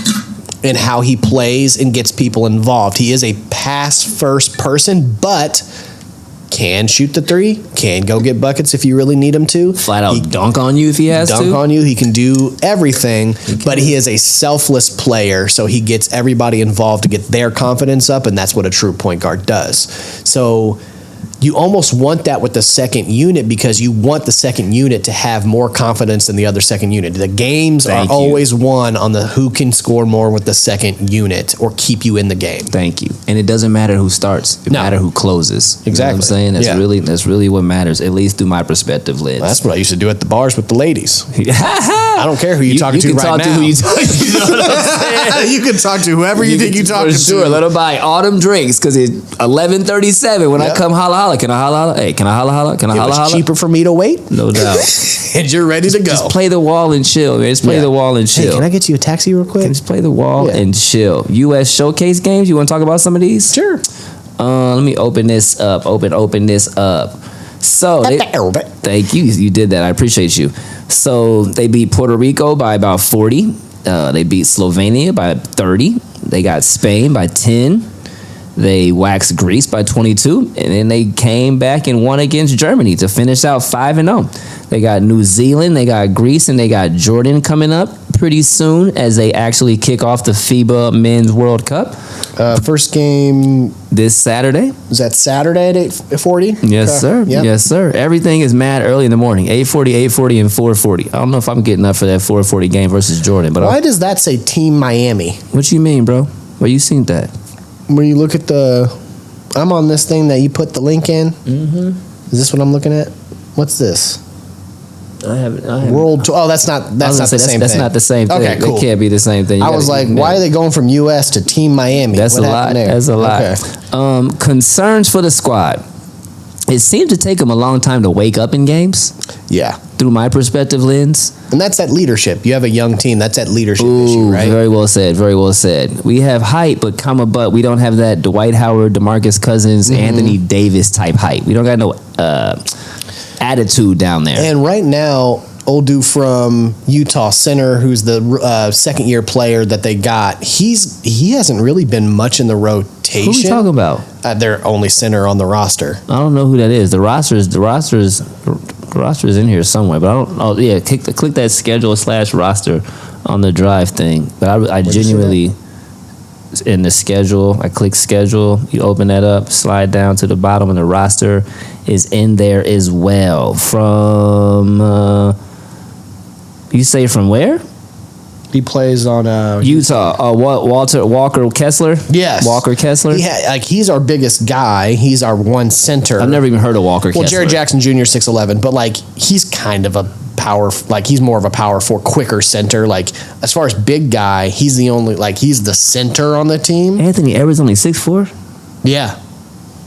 in how he plays and gets people involved. He is a pass first person, but can shoot the three, can go get buckets if you really need him to. Flat out dunk on you if he has Dunk to. on you. He can do everything, but he is a selfless player, so he gets everybody involved to get their confidence up, and that's what a true point guard does. So you almost want that with the second unit because you want the second unit to have more confidence than the other second unit. The games Thank are you. always won on the who can score more with the second unit or keep you in the game. Thank you. And it doesn't matter who starts. It No. matters who closes. You know Exactly. what I'm saying? That's Yeah. that's really what matters, at least through my perspective lens. That's what I used to do at the bars with the ladies. I don't care who you're talking to can right talk now. to who you talk to. You know what I'm saying? You can talk to whoever you think you're talking For sure. to. Let them buy all them drinks because it's 11:37 when I Yep. come holla holla. Can I holla holla? Hey, can I holla holla? Can I It holla was holla? cheaper for me to wait, No doubt. and you're ready to go. Just play the wall and chill, man. Just play Yeah. the wall and Hey, chill. can I get you a taxi real quick? Just play the wall Yeah. and chill. U.S. showcase games. You want to talk about some of these? Sure. Let me open this up. Open this up. So thank you. You did that. I appreciate you. So they beat Puerto Rico by about 40. They beat Slovenia by 30. They got Spain by 10. They waxed Greece by 22, and then they came back and won against Germany to finish out 5-0. They got New Zealand, they got Greece, and they got Jordan coming up pretty soon as they actually kick off the FIBA Men's World Cup. First game this Saturday. Is that Saturday at 8:40? Yes, sir. Yep. Yes, sir. Everything is mad early in the morning. 8:40, 8:40, and 4:40. I don't know if I'm getting up for that 4:40 game versus Jordan. But why does that say Team Miami? What you mean, bro? Where you seen that? When you look at I'm on this thing that you put the link in. Mm-hmm. Is this what I'm looking at? What's this? I haven't. World Tour. Oh, that's not the same thing. That's not the same thing. Okay, cool. It can't be the same thing. I was like, why are they going from U.S. to Team Miami? That's what a lot. there? That's a lot. Okay. Concerns for the squad. It seemed to take them a long time to wake up in games. Yeah. Through my perspective lens. And that's that leadership. You have a young team. That's that leadership issue, right? Very well said. Very well said. We have height, but we don't have that Dwight Howard, DeMarcus Cousins, Anthony Davis type height. We don't got no attitude down there. And right now, old dude from Utah, center, who's the second-year player that they got, he hasn't really been much in the rotation. Who are we talking about? Their only center on the roster. I don't know who that is. The roster is in here somewhere, but I don't. Oh yeah, click that schedule / roster on the drive thing. But I genuinely in the schedule. I click schedule. You open that up, slide down to the bottom, and the roster is in there as well. From you say from where? He plays on Utah. Walker Kessler. Yes, Walker Kessler. He's our biggest guy. He's our one center. I've never even heard of Walker Kessler. Well, Jerry Jackson Jr. 6'11", but he's kind of a power. He's more of a power forward, quicker center. As far as big guy, he's the only he's the center on the team. Anthony Edwards only 6'4". Yeah.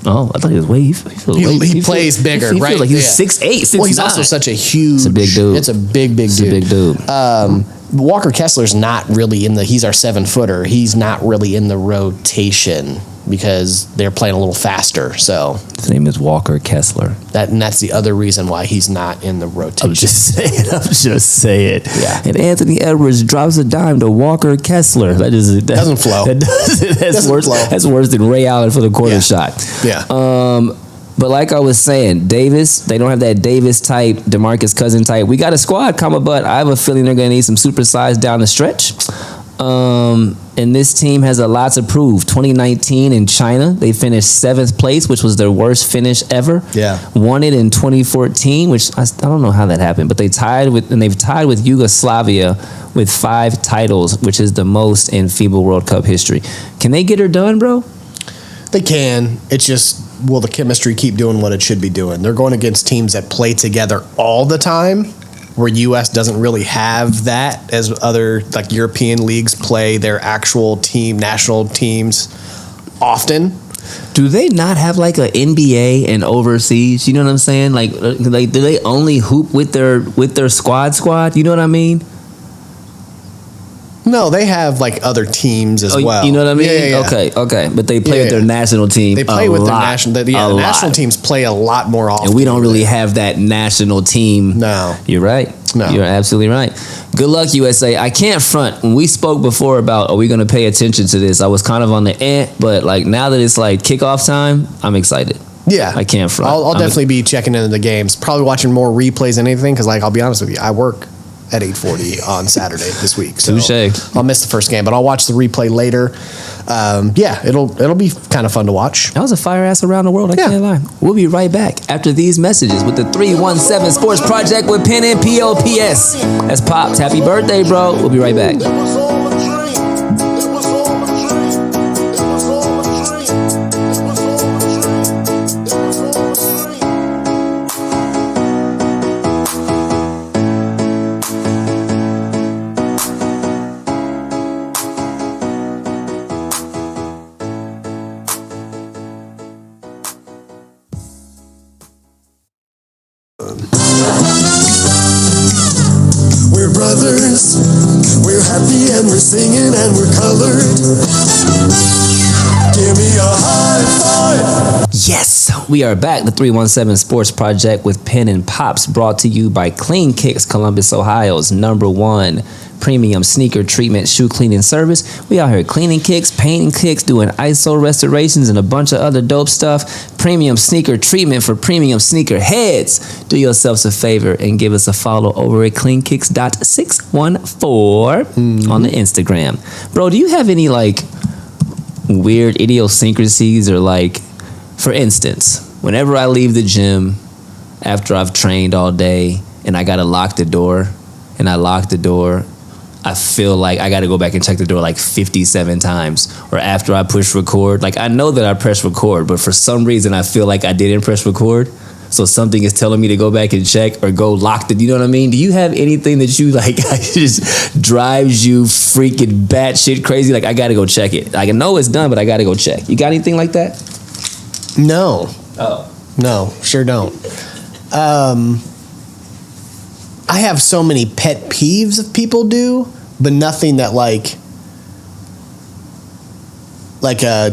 Oh, I thought he was way. He plays bigger, right? Feels like he's 6'8", 6'9". Well, he's also such a huge. It's a big dude. It's a big dude. It's a big dude. Walker Kessler's not really he's our 7-footer. He's not really in the rotation because they're playing a little faster. So his name is Walker Kessler. That's the other reason why he's not in the rotation. I'm just saying. Yeah. And Anthony Edwards drops a dime to Walker Kessler. That doesn't flow. That's worse. That's worse than Ray Allen for the quarter shot. Yeah. But like I was saying, Davis, they don't have that Davis type, DeMarcus Cousins type. We got a squad, but I have a feeling they're going to need some supersized down the stretch. And this team has a lot to prove. 2019 in China, they finished 7th place, which was their worst finish ever. Yeah. Won it in 2014, which I don't know how that happened, but they've tied with Yugoslavia with 5 titles, which is the most in FIBA World Cup history. Can they get her done, bro? They can. It's just, will the chemistry keep doing what it should be doing? They're going against teams that play together all the time, where U.S. doesn't really have that, as other European leagues play their actual national teams often. Do they not have an NBA and overseas? You know what I'm saying? Do they only hoop with their squad? You know what I mean? No, they have other teams as well. You know what I mean? Yeah. Okay. But they play with their national team. They play with their national. The national teams play a lot more often. And we don't really have that national team. No, you're right. No, you're absolutely right. Good luck, USA. I can't front. When we spoke before about are we going to pay attention to this, I was kind of on the but now that it's kickoff time, I'm excited. Yeah, I can't front. I'll definitely be checking into the games. Probably watching more replays than anything because I'll be honest with you, I work at 8:40 on Saturday this week. So touche. I'll miss the first game, but I'll watch the replay later. It'll be kind of fun to watch. That was a fire ass around the world. I can't lie. We'll be right back after these messages with the 317 Sports Project with Penn and POPS. That's Pops. Happy birthday, bro. We'll be right back. We're brothers, we're happy and we're singing and we're colored. Give me a high five. Yes, we are back. The 317 Sports Project with Penn and Pops, brought to you by Clean Kicks, Columbus, Ohio's #1 premium sneaker treatment shoe cleaning service. We out here cleaning kicks, painting kicks, doing ISO restorations, and a bunch of other dope stuff. Premium sneaker treatment for premium sneaker heads. Do yourselves a favor and give us a follow over at cleankicks.614 on the Instagram. Bro, do you have any like weird idiosyncrasies or like, for instance, whenever I leave the gym after I've trained all day and I gotta lock the door, I feel like I gotta go back and check the door like 57 times. Or after I push record, like I know that I press record, but for some reason I feel like I didn't press record. So something is telling me to go back and check or go lock the, you know what I mean? Do you have anything that you like just drives you freaking batshit crazy? Like I gotta go check it. I know it's done, but I gotta go check. You got anything like that? No. Oh. No, sure don't. I have so many pet peeves that people do, but nothing that like a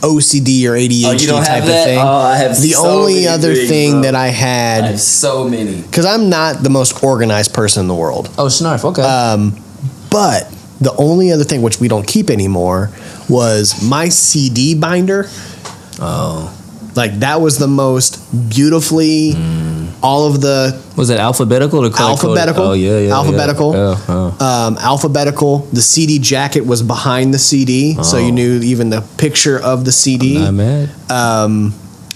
OCD or ADHD type of thing. Oh, I have the so only many other things, thing bro. that I had, I have so many. because I'm not the most organized person in the world. Oh, snarf, okay. But the only other thing, which we don't keep anymore, was my CD binder. Oh. Like that was the most beautifully, all of the Was it alphabetical or alphabetical. Oh, yeah. Alphabetical. Yeah. Alphabetical. The CD jacket was behind the CD, so you knew even the picture of the CD. Not mad.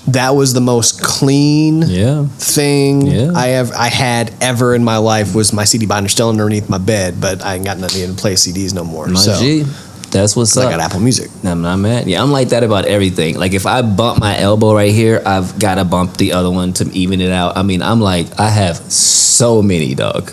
That was the most clean thing I had ever in my life. Was my CD binder still underneath my bed, but I ain't got nothing to play CDs no more. My so G. That's what's up. I got Apple Music. I'm not mad. Yeah, I'm like that about everything. Like if I bump my elbow right here, I've got to bump the other one to even it out. I mean, I'm like, I have so many, dog.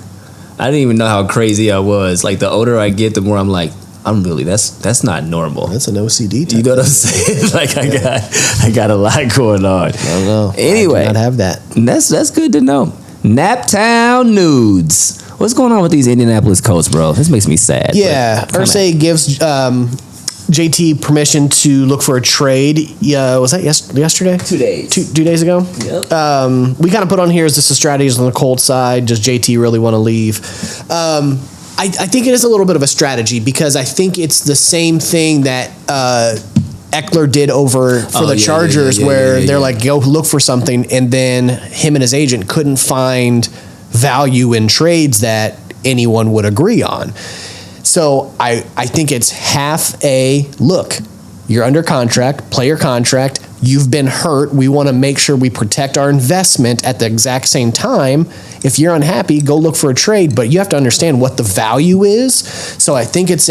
I didn't even know how crazy I was. Like the older I get, the more I'm like, that's not normal. That's an OCD type. You know what I'm saying? Like I got a lot going on. I don't know. Anyway, I do not have that. That's good to know. Naptown nudes. What's going on with these Indianapolis Colts, bro? This makes me sad. Yeah, Irsay gives JT permission to look for a trade. Was that yesterday? 2 days. Two days ago? Yep. We kind of put on here, is this a strategy on the Colts side? Does JT really want to leave? I think it is a little bit of a strategy because I think it's the same thing that Eckler did over for the Chargers where they're like, go look for something, and then him and his agent couldn't find value in trades that anyone would agree on. So I think it's half a look. You're under contract, play your contract. You've been hurt. We want to make sure we protect our investment at the exact same time. If you're unhappy, go look for a trade, but you have to understand what the value is. So I think it's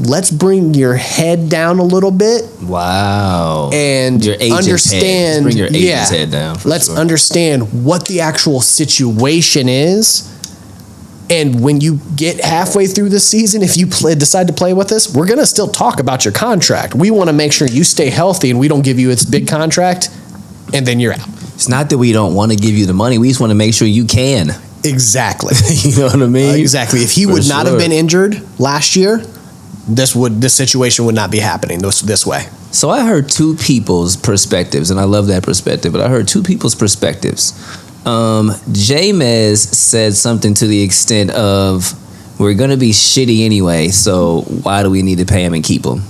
let's bring your head down a little bit. Wow. And your understand. Bring your agent's head down. Let's understand what the actual situation is. And when you get halfway through the season, if you decide to play with us, we're going to still talk about your contract. We want to make sure you stay healthy and we don't give you this big contract and then you're out. It's not that we don't want to give you the money. We just want to make sure you can. Exactly. You know what I mean? Exactly. If he would not have been injured last year, this situation would not be happening this way. So I heard two people's perspectives, and I love that perspective, but I heard two people's perspectives. James said something to the extent of, we're going to be shitty anyway, so why do we need to pay him and keep him?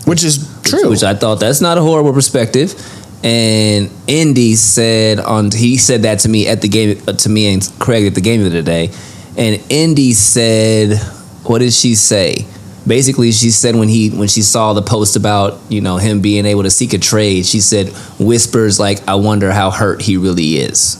Which is true. Which I thought, that's not a horrible perspective. And Indy said he said that to me at the game, to me and Craig at the game of the day. And Indy said, what did she say? Basically, she said when she saw the post about, him being able to seek a trade, she said, whispers like, I wonder how hurt he really is.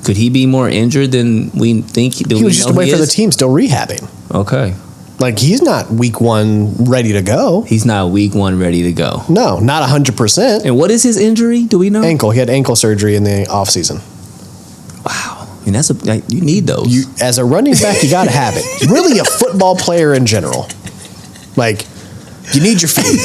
Could he be more injured than we think? He was just away for the team, still rehabbing. Okay. Like, he's not week one ready to go. He's not week one ready to go. No, not 100%. And what is his injury? Do we know? Ankle. He had ankle surgery in the offseason. Wow. I mean, you need those. As a running back, you got to have it. Really a football player in general. Like, you need your feet.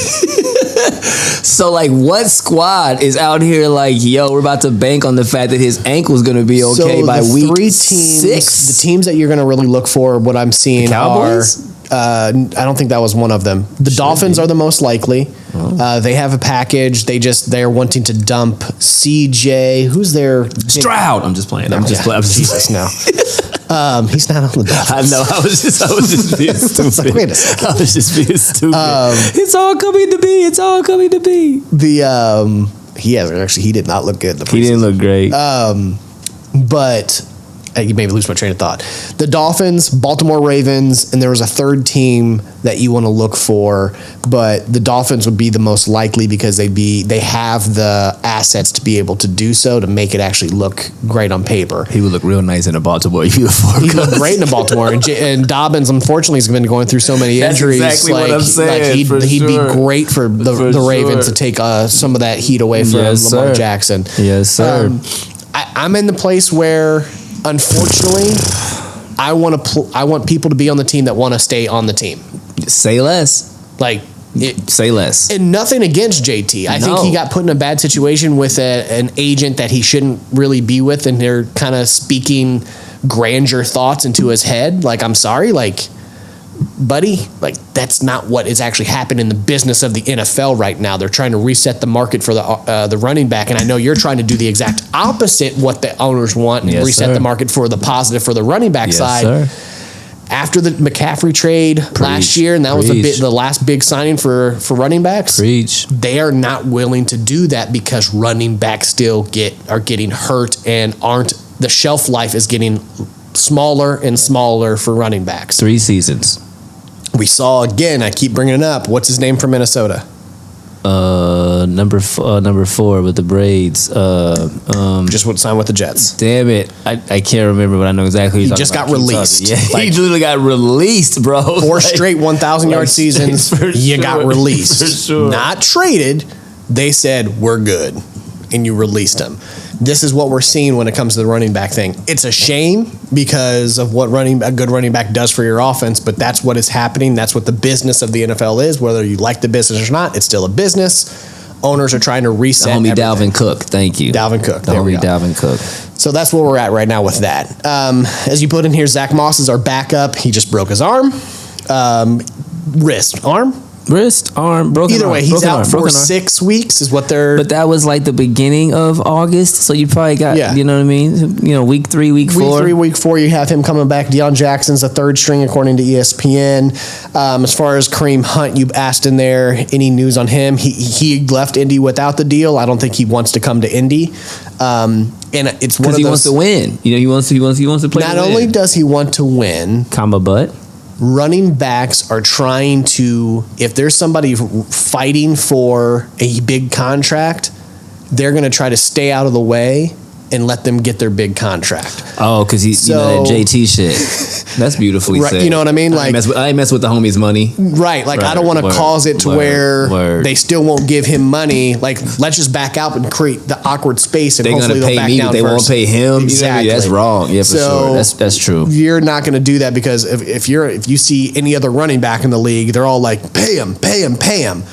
So, like, what squad is out here like, yo, we're about to bank on the fact that his ankle's going to be okay by week 6? The teams that you're going to really look for, what I'm seeing Cowboys? I don't think that was one of them. The Dolphins are the most likely. They have a package. They're wanting to dump CJ. Who's their Stroud? I'm just playing. I'm just playing. Jesus, no. He's not on the Dolphins. I know. I was just being stupid. Like, wait a second. I was just being stupid. It's all coming to be. It's all coming to be. He did not look good. He didn't look great. But you made me lose my train of thought. The Dolphins, Baltimore Ravens, and there was a third team that you want to look for, but the Dolphins would be the most likely because they have the assets to be able to do so, to make it actually look great on paper. He would look real nice in a Baltimore uniform. He looked great in a Baltimore, and Dobbins unfortunately has been going through so many injuries. That's exactly what I'm saying. He'd be great for the Ravens to take some of that heat away from Lamar Jackson. Yes, sir. I'm in the place where, unfortunately, I want people to be on the team that want to stay on the team. Say less. Say less. And nothing against JT. I think he got put in a bad situation with an agent that he shouldn't really be with, and they're kind of speaking grandeur thoughts into his head. I'm sorry, buddy, that's not what is actually happening in the business of the NFL right now. They're trying to reset the market for the running back, and I know you're trying to do the exact opposite what the owners want, and reset the market for the positive for the running back side. Sir. After the McCaffrey trade last year, and that was the last big signing for running backs. They are not willing to do that because running backs still are getting hurt, and the shelf life is getting smaller and smaller for running backs. 3 seasons. We saw again. I keep bringing it up. What's his name from Minnesota? Number 4 with the braids. Just would sign with the Jets. Damn it! I can't remember, but I know exactly. He just got released. Yeah, he literally got released, bro. 4 straight 1,000-yard seasons. You got released, for sure. Not traded. They said we're good, and you released him. This is what we're seeing when it comes to the running back thing. It's a shame because of what a good running back does for your offense, but that's what is happening. That's what the business of the NFL is. Whether you like the business or not, it's still a business. Owners are trying to reset. The homie Dalvin Cook. Thank you. Dalvin Cook. The homie Dalvin Cook. So that's where we're at right now with that. As you put in here, Zach Moss is our backup. He just broke his arm. Wrist, arm, broken Either arm. way, he's out for 6 weeks is what they're... But that was the beginning of August, so you probably got, you know what I mean? Week 3, week 4. Week 3, week 4, you have him coming back. Deion Jackson's a third string, according to ESPN. As far as Kareem Hunt, you asked in there, any news on him? He left Indy without the deal. I don't think he wants to come to Indy. And it's one of those... Because he wants to win. He wants to play. Not only does he want to win... but... running backs are trying to, if there's somebody fighting for a big contract, they're going to try to stay out of the way and let them get their big contract. Oh, because that JT shit. That's beautifully said. You know what I mean? I ain't mess with the homie's money. Right. I don't want to cause it to where they still won't give him money. Let's just back out and create the awkward space, and hopefully they'll back down. They won't pay him. Exactly. That's wrong. Yeah, for sure. That's true. You're not going to do that because if you see any other running back in the league, they're all like, pay him, pay him, pay him.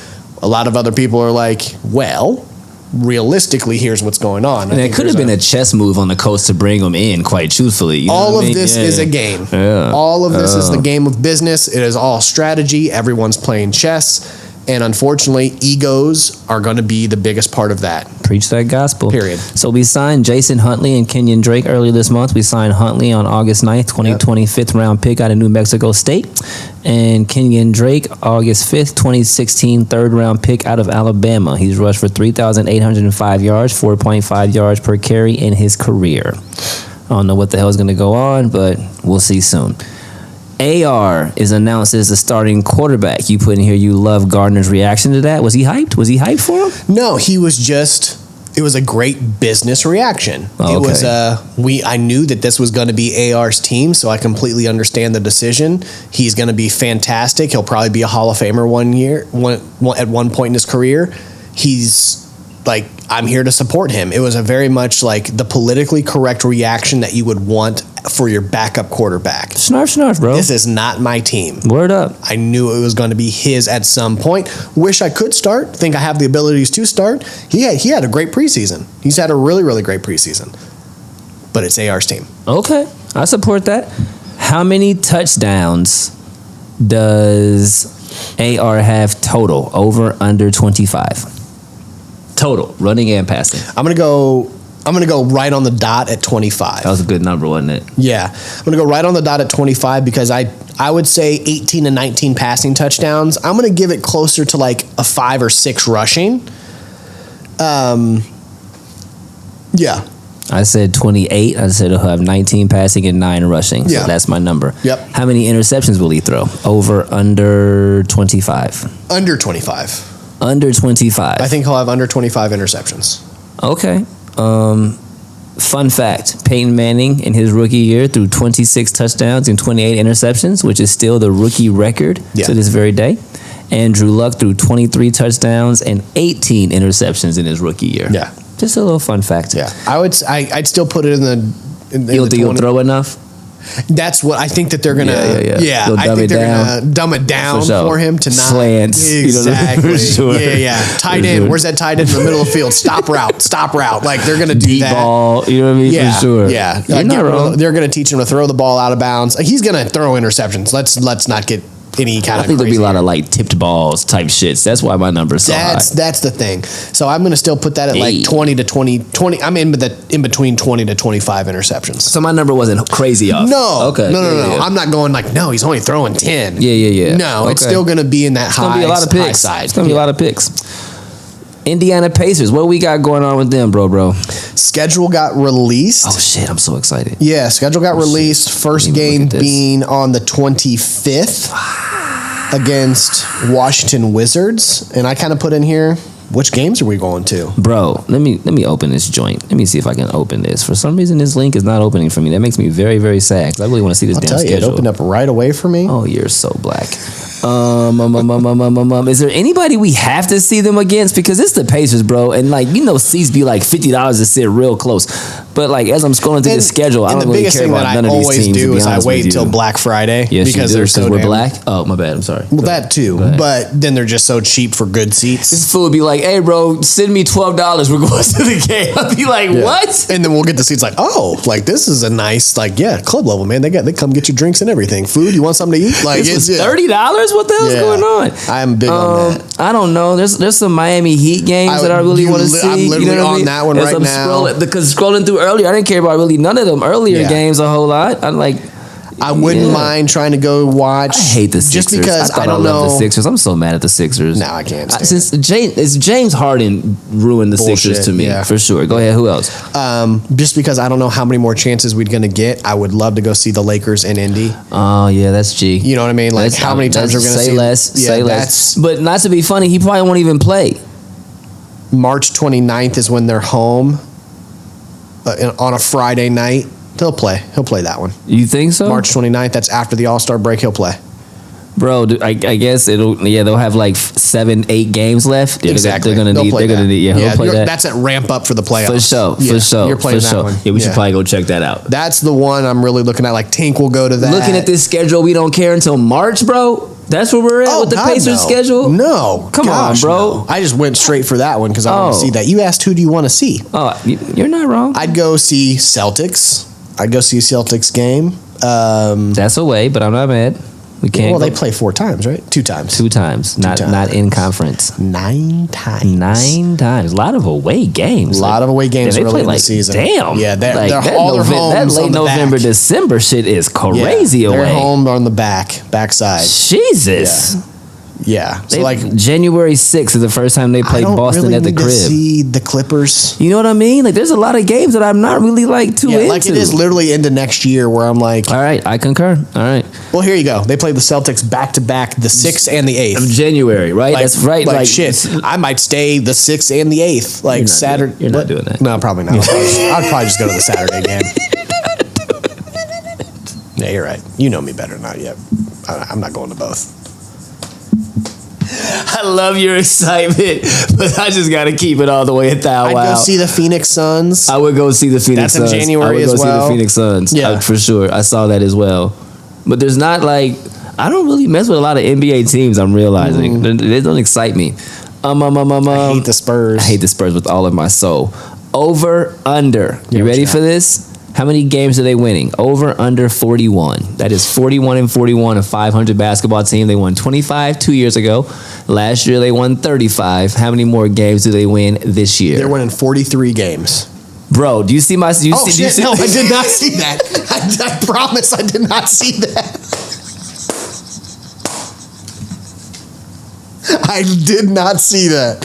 A lot of other people are like, well, realistically, here's what's going on. And it could have been a chess move on the coast to bring them in, quite truthfully. All of this is a game. Yeah. All of this is the game of business. It is all strategy. Everyone's playing chess. And unfortunately, egos are going to be the biggest part of that. Preach that gospel. Period. So we signed Jason Huntley and Kenyon Drake earlier this month. We signed Huntley on August 9th, 2020, 5th round pick out of New Mexico State. And Kenyon Drake, August 5th, 2016, 3rd round pick out of Alabama. He's rushed for 3,805 yards, 4.5 yards per carry in his career. I don't know what the hell is going to go on, but we'll see soon. AR is announced as the starting quarterback. You put in here, you love Gardner's reaction to that. Was he hyped? Was he hyped for him? No, he was just... It was a great business reaction. Oh, okay. It was I knew that this was going to be AR's team, so I completely understand the decision. He's going to be fantastic. He'll probably be a Hall of Famer at one point in his career. He's I'm here to support him. It was a very much the politically correct reaction that you would want for your backup quarterback. Snarf, bro. This is not my team. Word up. I knew it was going to be his at some point. Wish I could start. Think I have the abilities to start. He had a great preseason. He's had a really, really great preseason. But it's AR's team. Okay. I support that. How many touchdowns does AR have total? Over, under 25? Total, running and passing. I'm gonna go right on the dot at 25. That was a good number, wasn't it? Yeah, I'm gonna go right on the dot at 25 because I would say 18 to 19 passing touchdowns. I'm gonna give it closer to like a 5 or 6 rushing. Yeah. I said 28. I said he'll have 19 passing and 9 rushing. So Yeah. that's my number. Yep. How many interceptions will he throw? Over, under 25? Under 25. Under 25. I think he'll have under 25 interceptions. Okay. Fun fact, Peyton Manning in his rookie year threw 26 touchdowns and 28 interceptions, which is still the rookie record to this very day. Andrew Luck threw 23 touchdowns and 18 interceptions in his rookie year. Yeah. Just a little fun fact. Yeah. I'd still put it in the You'll think he'll throw enough? That's what I think that they're gonna. Yeah. I think they're gonna dumb it down for him to not slants. Exactly. For sure. Yeah. Tight end. Where's that tight end in the middle of the field? Stop route. Like they're gonna do Deep that. ball. You know what I mean? Yeah. For sure. Yeah. You're not wrong. They're gonna teach him to throw the ball out of bounds. He's gonna throw interceptions. Let's not get any kind I of. think there'll be a lot of like tipped balls type shits. That's why my number's so high. That's the thing. So I'm gonna still put that at like 20 to 20. I'm in between 20 to 25 interceptions. So my number wasn't crazy off. No. Okay. No. Yeah. I'm not going like, no, he's only throwing 10. Yeah. No, it's Okay. still going to be in that It's high, gonna be a lot of high picks. side. It's gonna be a lot of picks. Indiana Pacers. What we got going on with them, bro? Schedule got released. Oh shit! I'm so excited. Yeah, schedule got released. First Let me game look at this. being on the 25th against Washington Wizards. And I kind of put in here, which games are we going to? Bro, let me open this joint. Let me see if I can open this. For some reason, this link is not opening for me. That makes me very, very sad because I really want to see this I'll damn tell you, schedule. it opened up right away for me. Oh, you're so black. Is there anybody we have to see them against? Because it's the Pacers, bro, and like seats be like $50 to sit real close. But like as I'm scrolling through the schedule, I don't really care about none of these teams. The biggest thing that I always do is I wait until Black Friday because they're so we're damn, black. Oh, my bad. I'm sorry. Well, that too, but then they're just so cheap for good seats. This fool would be like, "Hey, bro, send me $12. We're going to the game." I'd be like, "What?" And then we'll get the seats like, "Oh, like this is a nice club level, man. They come get you drinks and everything. Food. You want something to eat? Like This was $30. What the hell's going on? I'm big on that. I don't know. There's some Miami Heat games that I really want to see. I'm literally what I mean? on that one As right I'm now. Because scrolling through earlier, I didn't care about really none of them earlier games a whole lot. I'm like, I wouldn't mind trying to go watch. I hate the Sixers. Just because I love don't know the Sixers. I'm so mad at the Sixers. No, I can't stand Since James Harden ruined the Sixers to me, for sure. Go ahead. Who else? Just because I don't know how many more chances we're going to get, I would love to go see the Lakers in Indy. Oh, yeah, that's G. You know what I mean? Like, how many times we're going to see... Say less. But not to be funny, he probably won't even play. March 29th is when they're home on a Friday night. He'll play that one. You think so? March 29th, that's after the All-Star break, he'll play. Bro, I guess they'll have like 7-8 games left. Yeah, exactly. They're gonna need he'll play that. That's at ramp up for the playoffs. For sure. You're playing that one. Yeah, we should probably go check that out. That's the one I'm really looking at. Like Tink will go to that. Looking at this schedule, we don't care until March, bro. That's where we're at with the Pacers schedule? No. Come on, bro. No. I just went straight for that one because I want to see that. You asked who do you want to see? Oh, you're not wrong. I'd go see Celtics. I'd go see a Celtics game. That's away, but I'm not mad. We can't. Well, they play 4 times, right? 2 times. 2 times. Not in conference. 9 times. 9 times. A lot of away games. A lot of away games early in the season. Damn. Yeah, they're that all their homes That late on the November, back. December shit is crazy away. They're home on the backside. Jesus. Yeah. So January 6th is the first time they played Boston really at the need crib. To see the Clippers. You know what I mean? Like, there's a lot of games that I'm not really too into. Like it is literally into next year where I'm like, all right, I concur. All right. Well, here you go. They played the Celtics back to back, the 6th and the 8th of January, right? That's right. Like shit. I might stay the 6th and the 8th, like Saturday. You're not doing that. No, probably not. I'd probably just go to the Saturday game. Yeah, you're right. You know me better than I yet. I'm not going to both. I love your excitement, but I just got to keep it all the way at that. I'd go see the Phoenix Suns. I would go see the Phoenix Suns. That's in January as well. I would go see the Phoenix Suns. Yeah. For sure. I saw that as well. But there's not I don't really mess with a lot of NBA teams, I'm realizing. They don't excite me. I hate the Spurs. I hate the Spurs with all of my soul. Over, under. You ready for this? How many games are they winning? Over, under 41. That is 41-41, a 500 basketball team. They won 25 2 years ago. Last year they won 35. How many more games do they win this year? They're winning 43 games. Bro, do you see my... No, I did not see that. I promise I did not see that. I did not see that.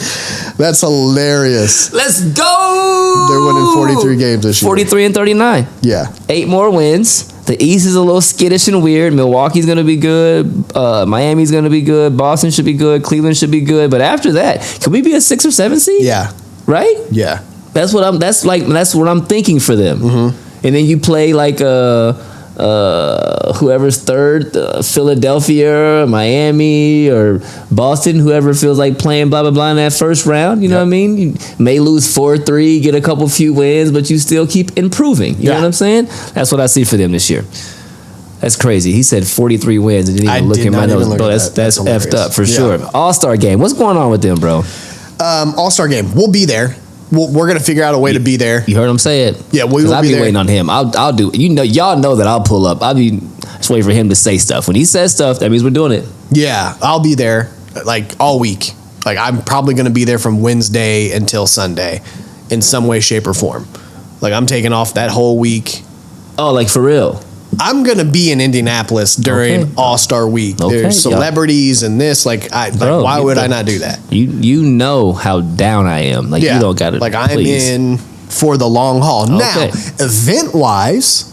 That's hilarious. Let's go! They're winning 43 games this year. 43 and 39. Yeah. 8 more wins. The East is a little skittish and weird. Milwaukee's going to be good. Miami's going to be good. Boston should be good. Cleveland should be good. But after that, can we be a 6 or 7 seed? Yeah. Right? Yeah. That's what I'm thinking for them. Mm-hmm. And then you play like whoever's third, Philadelphia, Miami, or Boston, whoever feels like playing blah, blah, blah in that first round. You know what I mean? You may lose 4-3, get a couple few wins, but you still keep improving. You know what I'm saying? That's what I see for them this year. That's crazy. He said 43 wins and didn't even look at my notes. Bro, that's effed up for sure. All-Star game. What's going on with them, bro? All-Star game. We'll be there. We're gonna figure out a way to be there. You heard him say it. Yeah, we will I'll be be there. waiting on him. I'll do. Y'all know that I'll pull up. I'll be just waiting for him to say stuff. When he says stuff, that means we're doing it. Yeah, I'll be there like all week. Like I'm probably gonna be there from Wednesday until Sunday, in some way, shape, or form. Like I'm taking off that whole week. Oh, like for real? I'm gonna be in Indianapolis during All-Star Week. Okay, There's celebrities and this. Bro, why would I not do that? You know how down I am. Like you don't gotta. Like I'm in for the long haul. Now, event wise,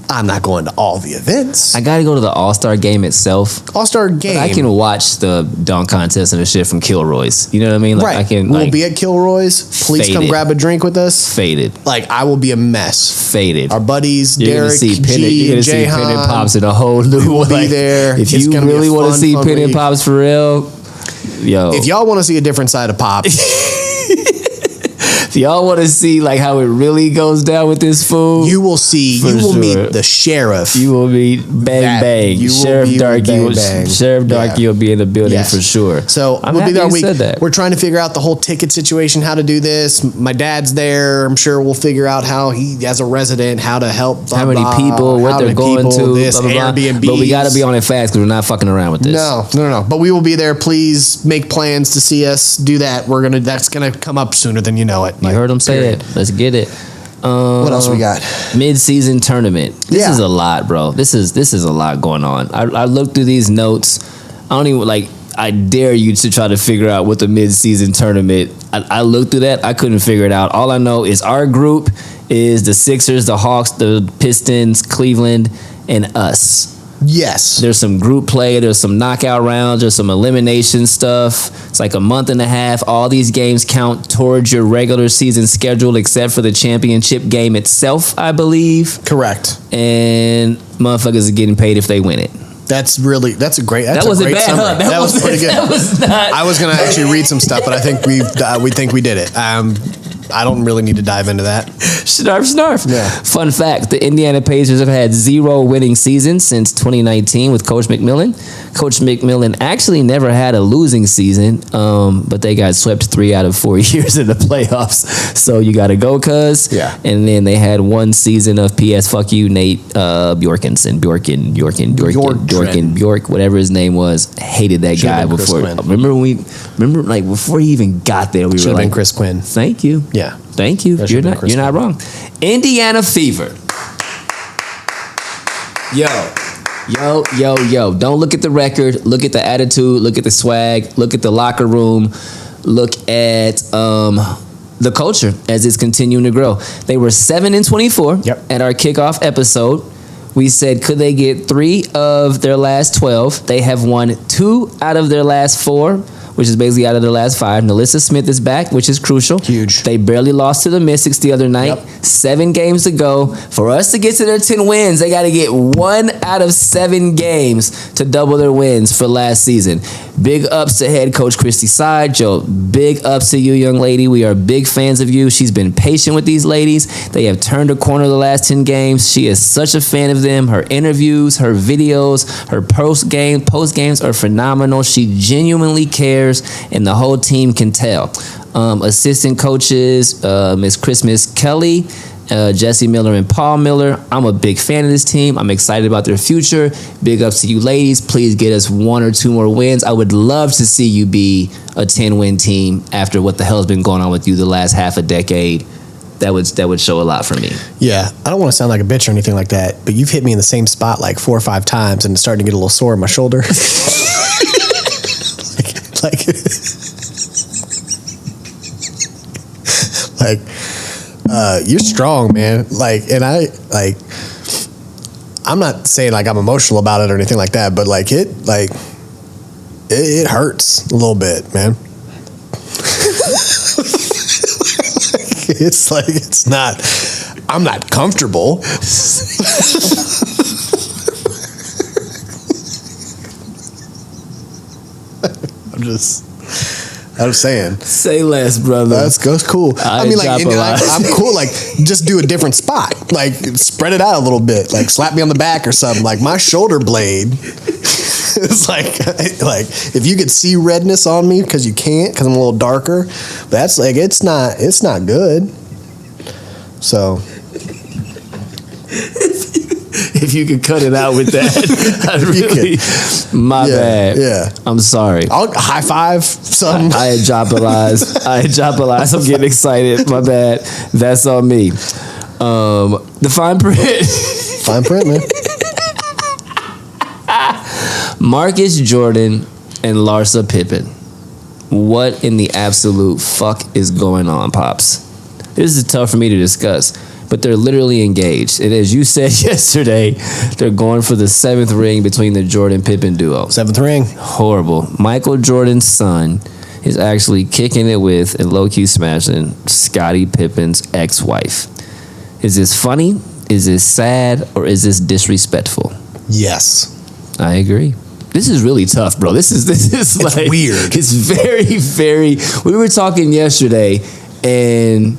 I'm not going to all the events. I gotta go to the All-Star game itself. All-Star game. But I can watch the dunk contest and the shit from Kilroy's. You know what I mean? Like right. I can. We'll be at Kilroy's. Please come grab a drink with us. Faded. Like I will be a mess. Faded. Our buddies, you're Derek, G, you're gonna see Penn and Pops in a whole new. We'll be there. If you really want to see Penn and Pops for real, yo. If y'all want to see a different side of Pops. If y'all want to see like how it really goes down with this fool, you will see. You will meet the sheriff. You will meet Bang Bang. Sheriff Darky. Sheriff Darky will be in the building for sure. So we'll be there all week. We're trying to figure out the whole ticket situation, how to do this. My dad's there. I'm sure we'll figure out how he, as a resident, how to help. How many people, what they're going to, this Airbnb. But we got to be on it fast because we're not fucking around with this. No. But we will be there. Please make plans to see us do that. That's gonna come up sooner than you know it. You heard him say it. Let's get it. What else we got? Mid-season tournament. This is a lot, bro. This is a lot going on. I looked through these notes. I don't even I dare you to try to figure out what the mid-season tournament. I looked through that. I couldn't figure it out. All I know is our group is the Sixers, the Hawks, the Pistons, Cleveland, and us. Yes. There's some group play. There's some knockout rounds. There's some elimination stuff. It's like a month and a half. All these games count towards your regular season schedule except for the championship game itself, I believe. Correct. And motherfuckers are getting paid if they win it. That's a great summary. That was pretty good. That was not. I was going to actually read some stuff, but I think we did it. I don't really need to dive into that. Snarf. Yeah. Fun fact, the Indiana Pacers have had 0 winning seasons since 2019 with Coach McMillan. Coach McMillan actually never had a losing season, but they got swept 3 out of 4 years in the playoffs. So you got to go, cuz. Yeah. And then they had 1 season of PS Fuck You, Nate Bjork, whatever his name was. Hated that guy before. Remember before he even got there, we were like, Chris Quinn. Thank you. Yeah. Thank you. You're not wrong. Indiana Fever. Yo. Don't look at the record. Look at the attitude. Look at the swag. Look at the locker room. Look at the culture as it's continuing to grow. They were 7-24 at our kickoff episode. We said, could they get 3 of their last 12? They have won 2 out of their last 4, which is basically out of their last 5. Nalissa Smith is back, which is crucial. Huge. They barely lost to the Mystics the other night. 7 games to go. For us to get to their 10 wins, they got to get 1 out of 7 games to double their wins for last season. Big ups to head coach Christie Sides. Joe, big ups to you, young lady. We are big fans of you. She's been patient with these ladies. They have turned a corner the last 10 games. She is such a fan of them. Her interviews, her videos, her post games are phenomenal. She genuinely cares, and the whole team can tell. Assistant coaches, Miss Christmas Kelly, Jesse Miller and Paul Miller. I'm a big fan of this team. I'm excited about their future. Big ups to you ladies. Please get us 1 or 2 more wins. I would love to see you be a 10-win team after what the hell's been going on with you the last half a decade. That would show a lot for me. Yeah, I don't want to sound like a bitch or anything like that, but you've hit me in the same spot like 4 or 5 times, and it's starting to get a little sore in my shoulder. You're strong, man. I'm not saying like I'm emotional about it or anything like that, but it hurts a little bit, man. It's not. I'm not comfortable. I'm saying. Say less, brother. That's cool. I'm cool. Like, just do a different spot. Like, spread it out a little bit. Like, slap me on the back or something. Like, my shoulder blade. It's like if you could see redness on me, because you can't, because I'm a little darker. That's like it's not good. So. If you could cut it out with that, I'd really. My bad. Yeah. I'm sorry. I'll high five something. I had drop a lies. I'm getting excited. My bad. That's on me. The fine print. Fine print, man. Marcus Jordan and Larsa Pippen. What in the absolute fuck is going on, Pops? This is tough for me to discuss. But they're literally engaged. And as you said yesterday, they're going for the 7th ring between the Jordan-Pippen duo. 7th ring. Horrible. Michael Jordan's son is actually kicking it with and low-key smashing Scottie Pippen's ex-wife. Is this funny? Is this sad? Or is this disrespectful? Yes. I agree. This is really tough, bro. This is it's like weird. It's very, very. We were talking yesterday, and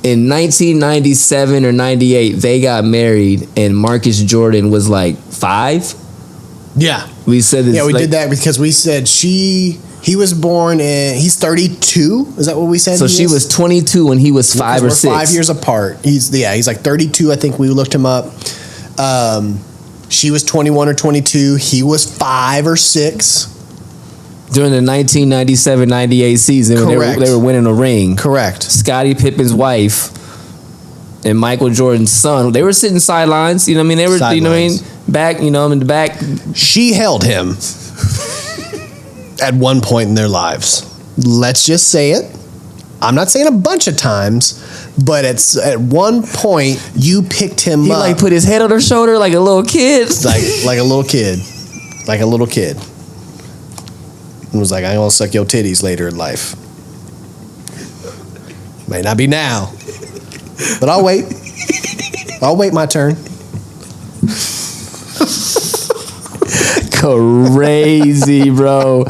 in 1997 or 98, they got married, and Marcus Jordan was like 5. Yeah, we said this. Yeah, we did that because we said he was born in. He's 32. Is that what we said? So she was 22 when he was 5 or 6. 5 years apart. He's like 32. I think we looked him up. She was 21 or 22. He was 5 or 6. During the 1997-98 season, when they were winning a ring. Correct. Scottie Pippen's wife and Michael Jordan's son, they were sitting sidelines. You know what I mean? They were, sidelines. You know what I mean? Back, in the back. She held him at one point in their lives. Let's just say it. I'm not saying a bunch of times, but it's at one point you picked him up. He like put his head on her shoulder like a little kid. Like a little kid. Like a little kid. And was like, I'm gonna suck your titties later in life. May not be now, but I'll wait. I'll wait my turn. Crazy, bro.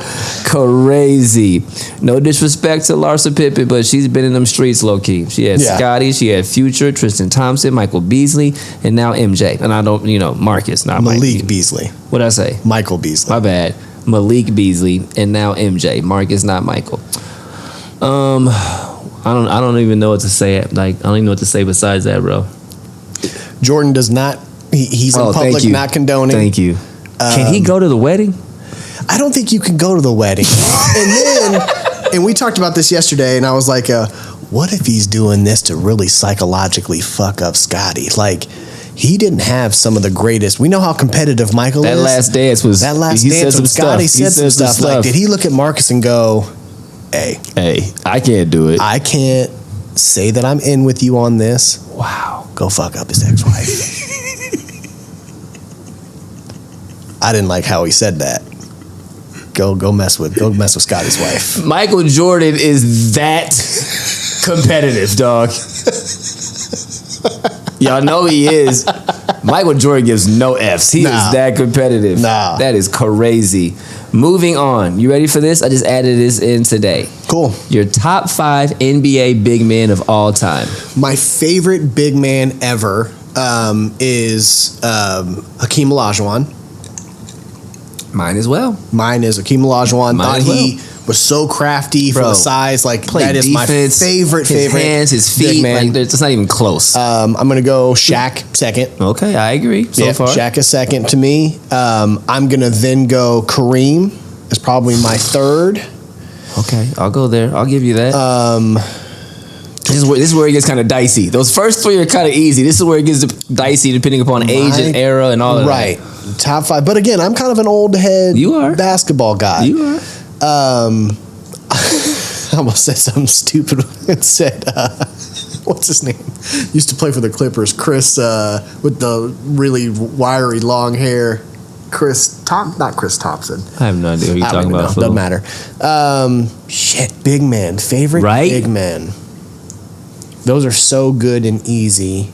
Crazy. No disrespect to Larsa Pippen, but she's been in them streets low key. She had Scottie, she had Future, Tristan Thompson, Michael Beasley, and now MJ. And I don't, Marcus, not Malik Beasley. What'd I say? Michael Beasley. My bad. Malik Beasley, and now MJ. Marcus, not Michael. I don't even know what to say. Like, I don't even know what to say besides that, bro. Jordan does not. He's in public, not condoning. Thank you. Can he go to the wedding? I don't think you can go to the wedding. And we talked about this yesterday, and I was like, what if he's doing this to really psychologically fuck up Scottie? Like, he didn't have some of the greatest. We know how competitive Michael is. That last dance when Scottie said some stuff. Like, did he look at Marcus and go, hey, I can't do it. I can't say that I'm in with you on this. Wow. Go fuck up his ex-wife. I didn't like how he said that. Go mess with Scottie's wife. Michael Jordan is that competitive, dog. Y'all know he is. Michael Jordan gives no Fs. He is that competitive. That is crazy. Moving on. You ready for this? I just added this in today. Cool. Your top 5 NBA big men of all time. My favorite big man ever is Hakeem Olajuwon. Mine as well. Mine is Hakeem Olajuwon. Thought he was so crafty for Bro, the size. Like play that is defense, my favorite. His hands, his big feet, man. like it's not even close. I'm gonna go Shaq second. Okay, I agree so far. Shaq is second to me. I'm gonna then go Kareem is probably my third. Okay, I'll go there. I'll give you that. This is where it gets kind of dicey. Those first three are kind of easy. This is where it gets dicey depending upon age and era and all of that. Right. Top five. But again, I'm kind of an old head basketball guy. You are. I almost said something stupid and said, what's his name? Used to play for the Clippers. Chris, with the really wiry long hair. Not Chris Thompson. I have no idea who you're talking about. Doesn't matter. Big man. Favorite big man. Those are so good and easy.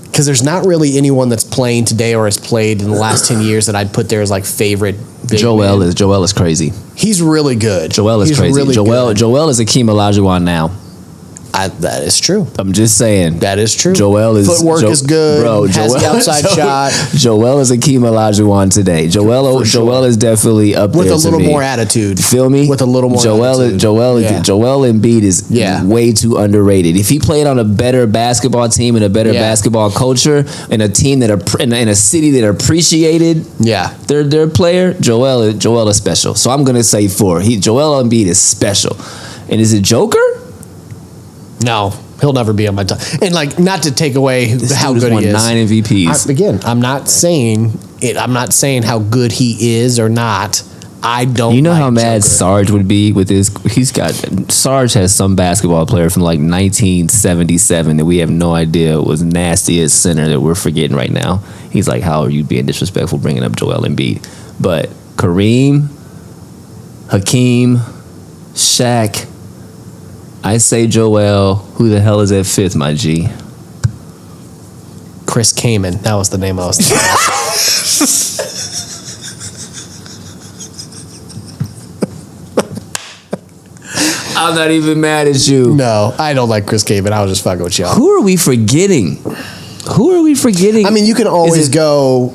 Because there's not really anyone that's playing today or has played in the last 10 years that I'd put there as like favorite big man. Joel is crazy. He's really good. Joel is crazy. Really good. Joel is Akeem Olajuwon now. That is true. I'm just saying. That is true. Joel is footwork is good. Bro, has the outside shot. Joel is Akeem Olajuwon today. Joel is definitely up with there a little more attitude. Feel me? With a little more attitude. Joel Embiid is way too underrated. If he played on a better basketball team and a better basketball culture and a team that in a city that appreciated their player, Joel is special. So I'm gonna say 4. Joel Embiid is special. And is it Joker? No, he'll never be on my top. And like, not to take away how good he is. 9 MVPs. I'm not saying it. I'm not saying how good he is or not. I don't. You know how mad Sarge would be with his. Sarge has some basketball player from like 1977 that we have no idea was nasty as center that we're forgetting right now. He's like, how are you being disrespectful bringing up Joel Embiid? But Kareem, Hakeem, Shaq. I say Joel. Who the hell is at 5th, my G? Chris Kaman. That was the name I was thinking of. I'm not even mad at you. No, I don't like Chris Kaman. I was just fucking with y'all. Who are we forgetting? I mean, you can always go.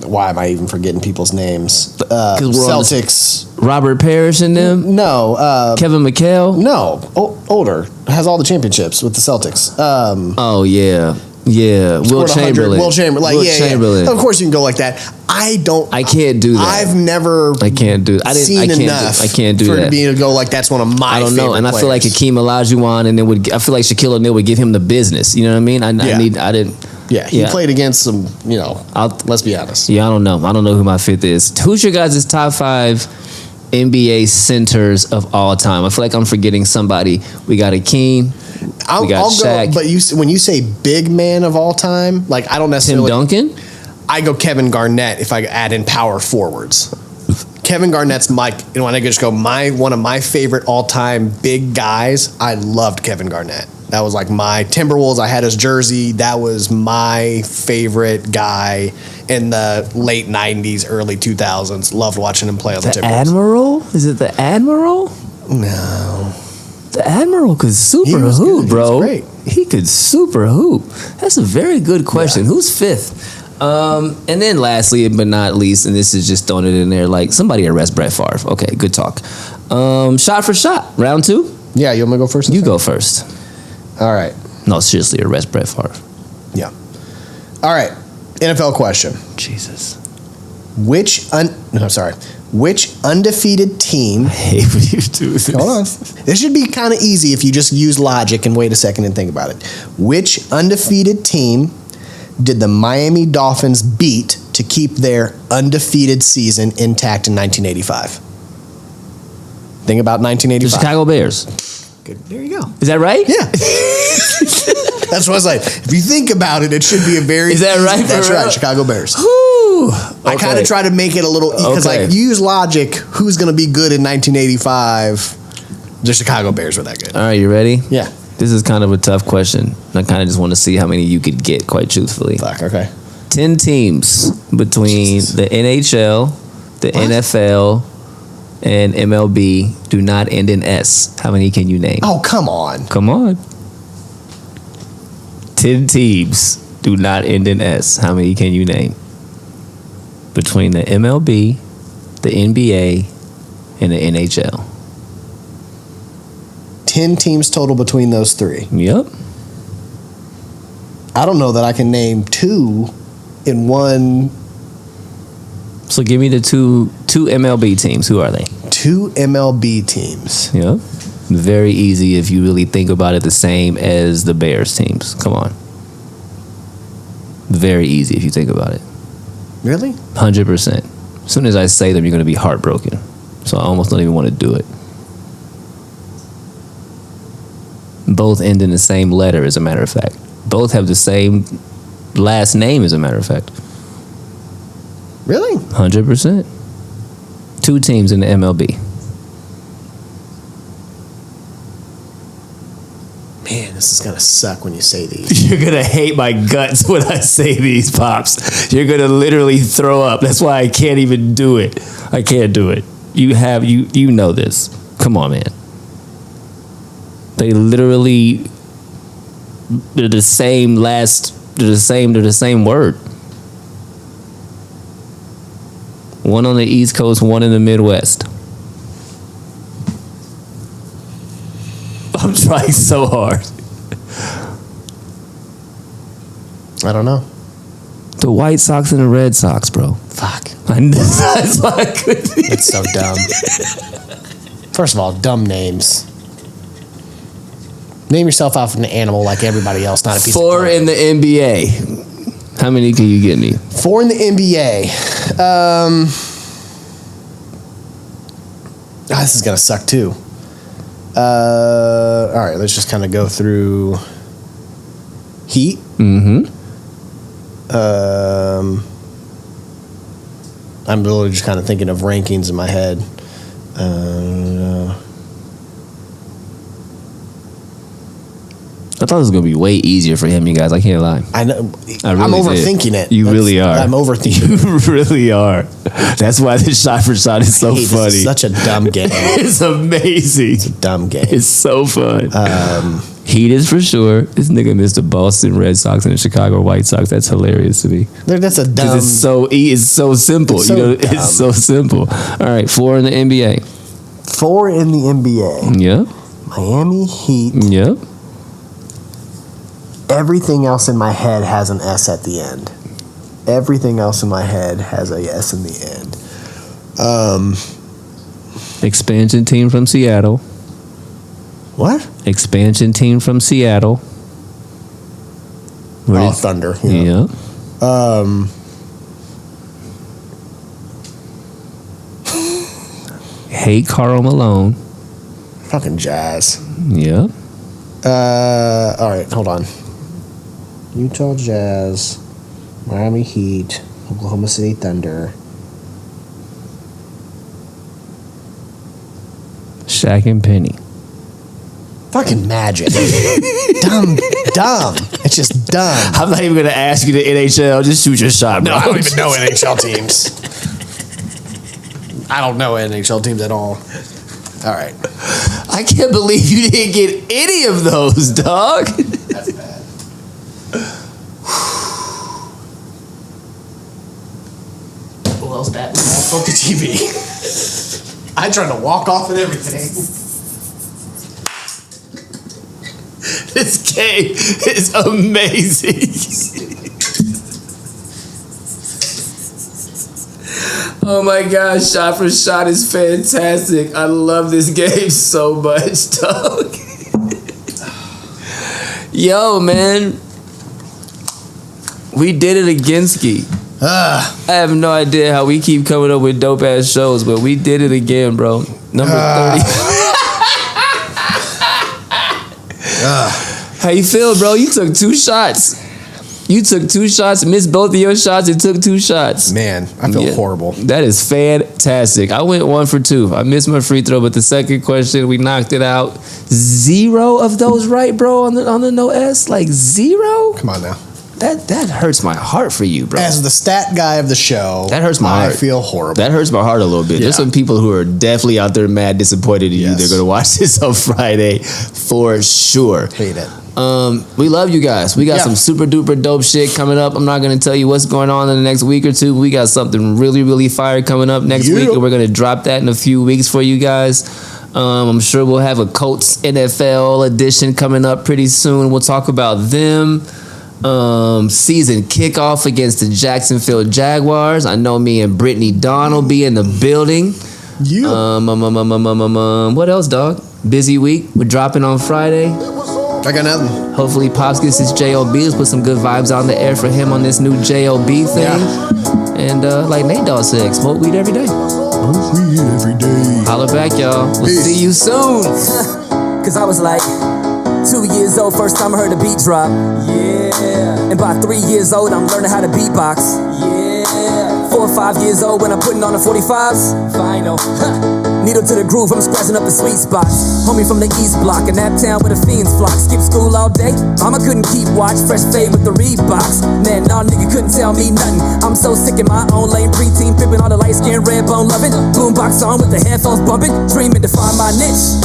Why am I even forgetting people's names? Celtics. Robert Parrish and them? No. Kevin McHale? No. Older. Has all the championships with the Celtics. Oh, yeah. Yeah. Will Chamberlain. Chamberlain. Of course you can go like that. I can't do that. I've never seen enough I can't do for that. it to be able to go like that's one of my I don't know. And I feel like Hakeem Olajuwon and I feel like Shaquille O'Neal would give him the business. You know what I mean? I didn't. Yeah, he played against some, let's be honest. Yeah, I don't know. I don't know who my 5th is. Who's your guys' top 5 NBA centers of all time? I feel like I'm forgetting somebody. We got Akeem. We got Shaq. But when you say big man of all time, like I don't necessarily. Tim Duncan? I go Kevin Garnett if I add in power forwards. Kevin Garnett's when I just go one of my favorite all time big guys. I loved Kevin Garnett. That was like my Timberwolves. I had his jersey. That was my favorite guy in the late 90s, early 2000s. Loved watching him play on the Timberwolves. Admiral? Is it the Admiral? No. The Admiral could super hoop, bro. He was great. He could super hoop. That's a very good question. Yeah. Who's 5th? And then lastly, but not least, and this is just throwing it in there, like somebody arrest Brett Favre. Okay, good talk. Shot for shot, round 2? Yeah, you want me to go first? You go first. All right. No, seriously, arrest Brett Favre. Yeah. All right. NFL question. Jesus. Which undefeated team? I hate when you do this. Hold on. This should be kind of easy if you just use logic and wait a second and think about it. Which undefeated team did the Miami Dolphins beat to keep their undefeated season intact in 1985? Think about 1985. The Chicago Bears. Good. There you go. Is that right? Yeah. That's what I was like. If you think about it, it should be a very. Is that right? That's right. Chicago Bears. Whew. I kind of try to make it a little because like use logic. Who's going to be good in 1985? The Chicago Bears were that good. All right, you ready? Yeah. This is kind of a tough question. I kind of just want to see how many you could get. Quite truthfully. Fuck. Okay. 10 teams between the NHL, the NFL, and MLB do not end in S. How many can you name? Oh, come on. Come on. 10 teams do not end in S. How many can you name? Between the MLB, the NBA, and the NHL. 10 teams total between those three. Yep. I don't know that I can name two in one. So give me the two MLB teams. Who are they? Two MLB teams. Yep. Very easy if you really think about it, the same as the Bears teams. Come on. Very easy if you think about it. Really? 100%. As soon as I say them, you're going to be heartbroken. So I almost don't even want to do it. Both end in the same letter, as a matter of fact. Both have the same last name, as a matter of fact. Really? 100%. Two teams in the MLB. Man, this is going to suck when you say these. You're going to hate my guts when I say these, Pops. You're going to literally throw up. That's why I can't even do it. I can't do it. You know this. Come on, man. They literally, they're the same word. One on the East Coast, one in the Midwest. I'm trying so hard. I don't know. The White Sox and the Red Sox, bro. Fuck. That's why I couldn't. It's so dumb. First of all, dumb names. Name yourself after an animal like everybody else, not a piece of Four clothing. in the NBA. How many can you get me? Four in the NBA. This is going to suck too. All right, let's just kind of go through Heat. Mm-hmm. I'm literally just kind of thinking of rankings in my head. I thought it was going to be way easier for him, you guys. I can't lie. I know. I really I'm overthinking it. You really are. I'm overthinking it. You really are. That's why this shot for shot is so Hey, funny. this is such a dumb game. It's amazing. It's a dumb game. It's so fun. Heat is for sure. This nigga missed the Boston Red Sox and the Chicago White Sox. That's hilarious to me. That's a dumb. It's so simple. It's so dumb. It's so simple. All right, four in the NBA. Four in the NBA. Yep. Miami Heat. Yep. Everything else in my head has an S at the end. Everything else in my head has a S in the end. Expansion team from Seattle. What? Expansion team from Seattle. Thunder. Yeah. Yeah. Hate Karl Malone. Fucking Jazz. Yep. All right, hold on. Utah Jazz, Miami Heat, Oklahoma City Thunder. Shaq and Penny. Fucking Magic. dumb. It's just dumb. I'm not even going to ask you the NHL. Just shoot your shot, bro. No, I don't even know NHL teams. I don't know NHL teams at all. All right. I can't believe you didn't get any of those, dog. That's bad. Who else that? Fuck the TV. I tried to walk off and everything. This game is amazing. Oh my gosh, shot for shot is fantastic. I love this game so much, dog. Yo, man. We did it again, Ski. I have no idea how we keep coming up with dope ass shows, but we did it again, bro. Number 30. How you feel, bro? You took two shots. Missed both of your shots, and took two shots. Man, I feel horrible. That is fantastic. I went 1 for 2. I missed my free throw, but the second question, we knocked it out. 0 of those right, bro, on the no S? Like 0? Come on now. That hurts my heart for you, bro. As the stat guy of the show, That hurts my heart. I feel horrible. That hurts my heart a little bit. There's Yeah. some people who are definitely out there mad, disappointed in you. Yes. They're gonna watch this on Friday for sure. Hate it. We love you guys. We got some super duper dope shit coming up. I'm not gonna tell you what's going on in the next week or two. We got something really, really fire coming up next week, and we're gonna drop that in a few weeks for you guys. I'm sure we'll have a Colts NFL edition coming up pretty soon. We'll talk about them. Season kickoff against the Jacksonville Jaguars. I know me and Brittany Dawn will be in the building. What else, dog? Busy week. We're dropping on Friday. I got nothing. Hopefully Pops gets his J.O.B. Let's put some good vibes out in the air for him on this new J.O.B. thing. Yeah. And like Nate Dogg said, smoke weed every day. Smoke weed every day. Holla back, y'all. We'll Peace. see you soon. Cause I was like 2 years old, first time I heard a beat drop. Yeah. And by 3 years old, I'm learning how to beatbox. Yeah. 4 or 5 years old when I'm putting on the 45s. Final. Needle to the groove, I'm scratching up the sweet spots. Homie from the East Block, in Naptown where the fiends flock. Skip school all day, mama couldn't keep watch. Fresh fade with the Reeboks. Man, nah, nigga couldn't tell me nothing. I'm so sick in my own lane. Preteen pimpin', all the light skin, red bone loving. Boombox on with the headphones bumping. Dreaming to find my niche.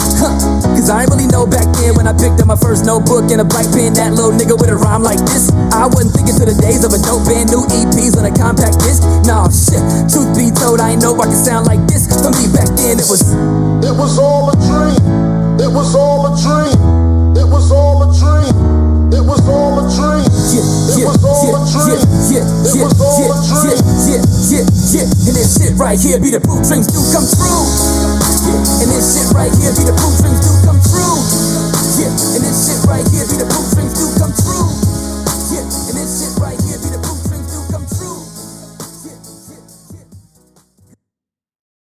Cause I ain't really know back then when I picked up my first notebook and a black pen. That little nigga with a rhyme like this. I wasn't thinking to the days of a dope band, new EPs on a compact disc. Nah, shit. Truth be told, I ain't know I could sound like this. For me back then, it was all a dream. It was all a dream. It was all a dream. It was all a dream. It was all a dream. It was all a dream. And this shit right here be the proof dreams do come true. And this shit right here be the proof dreams do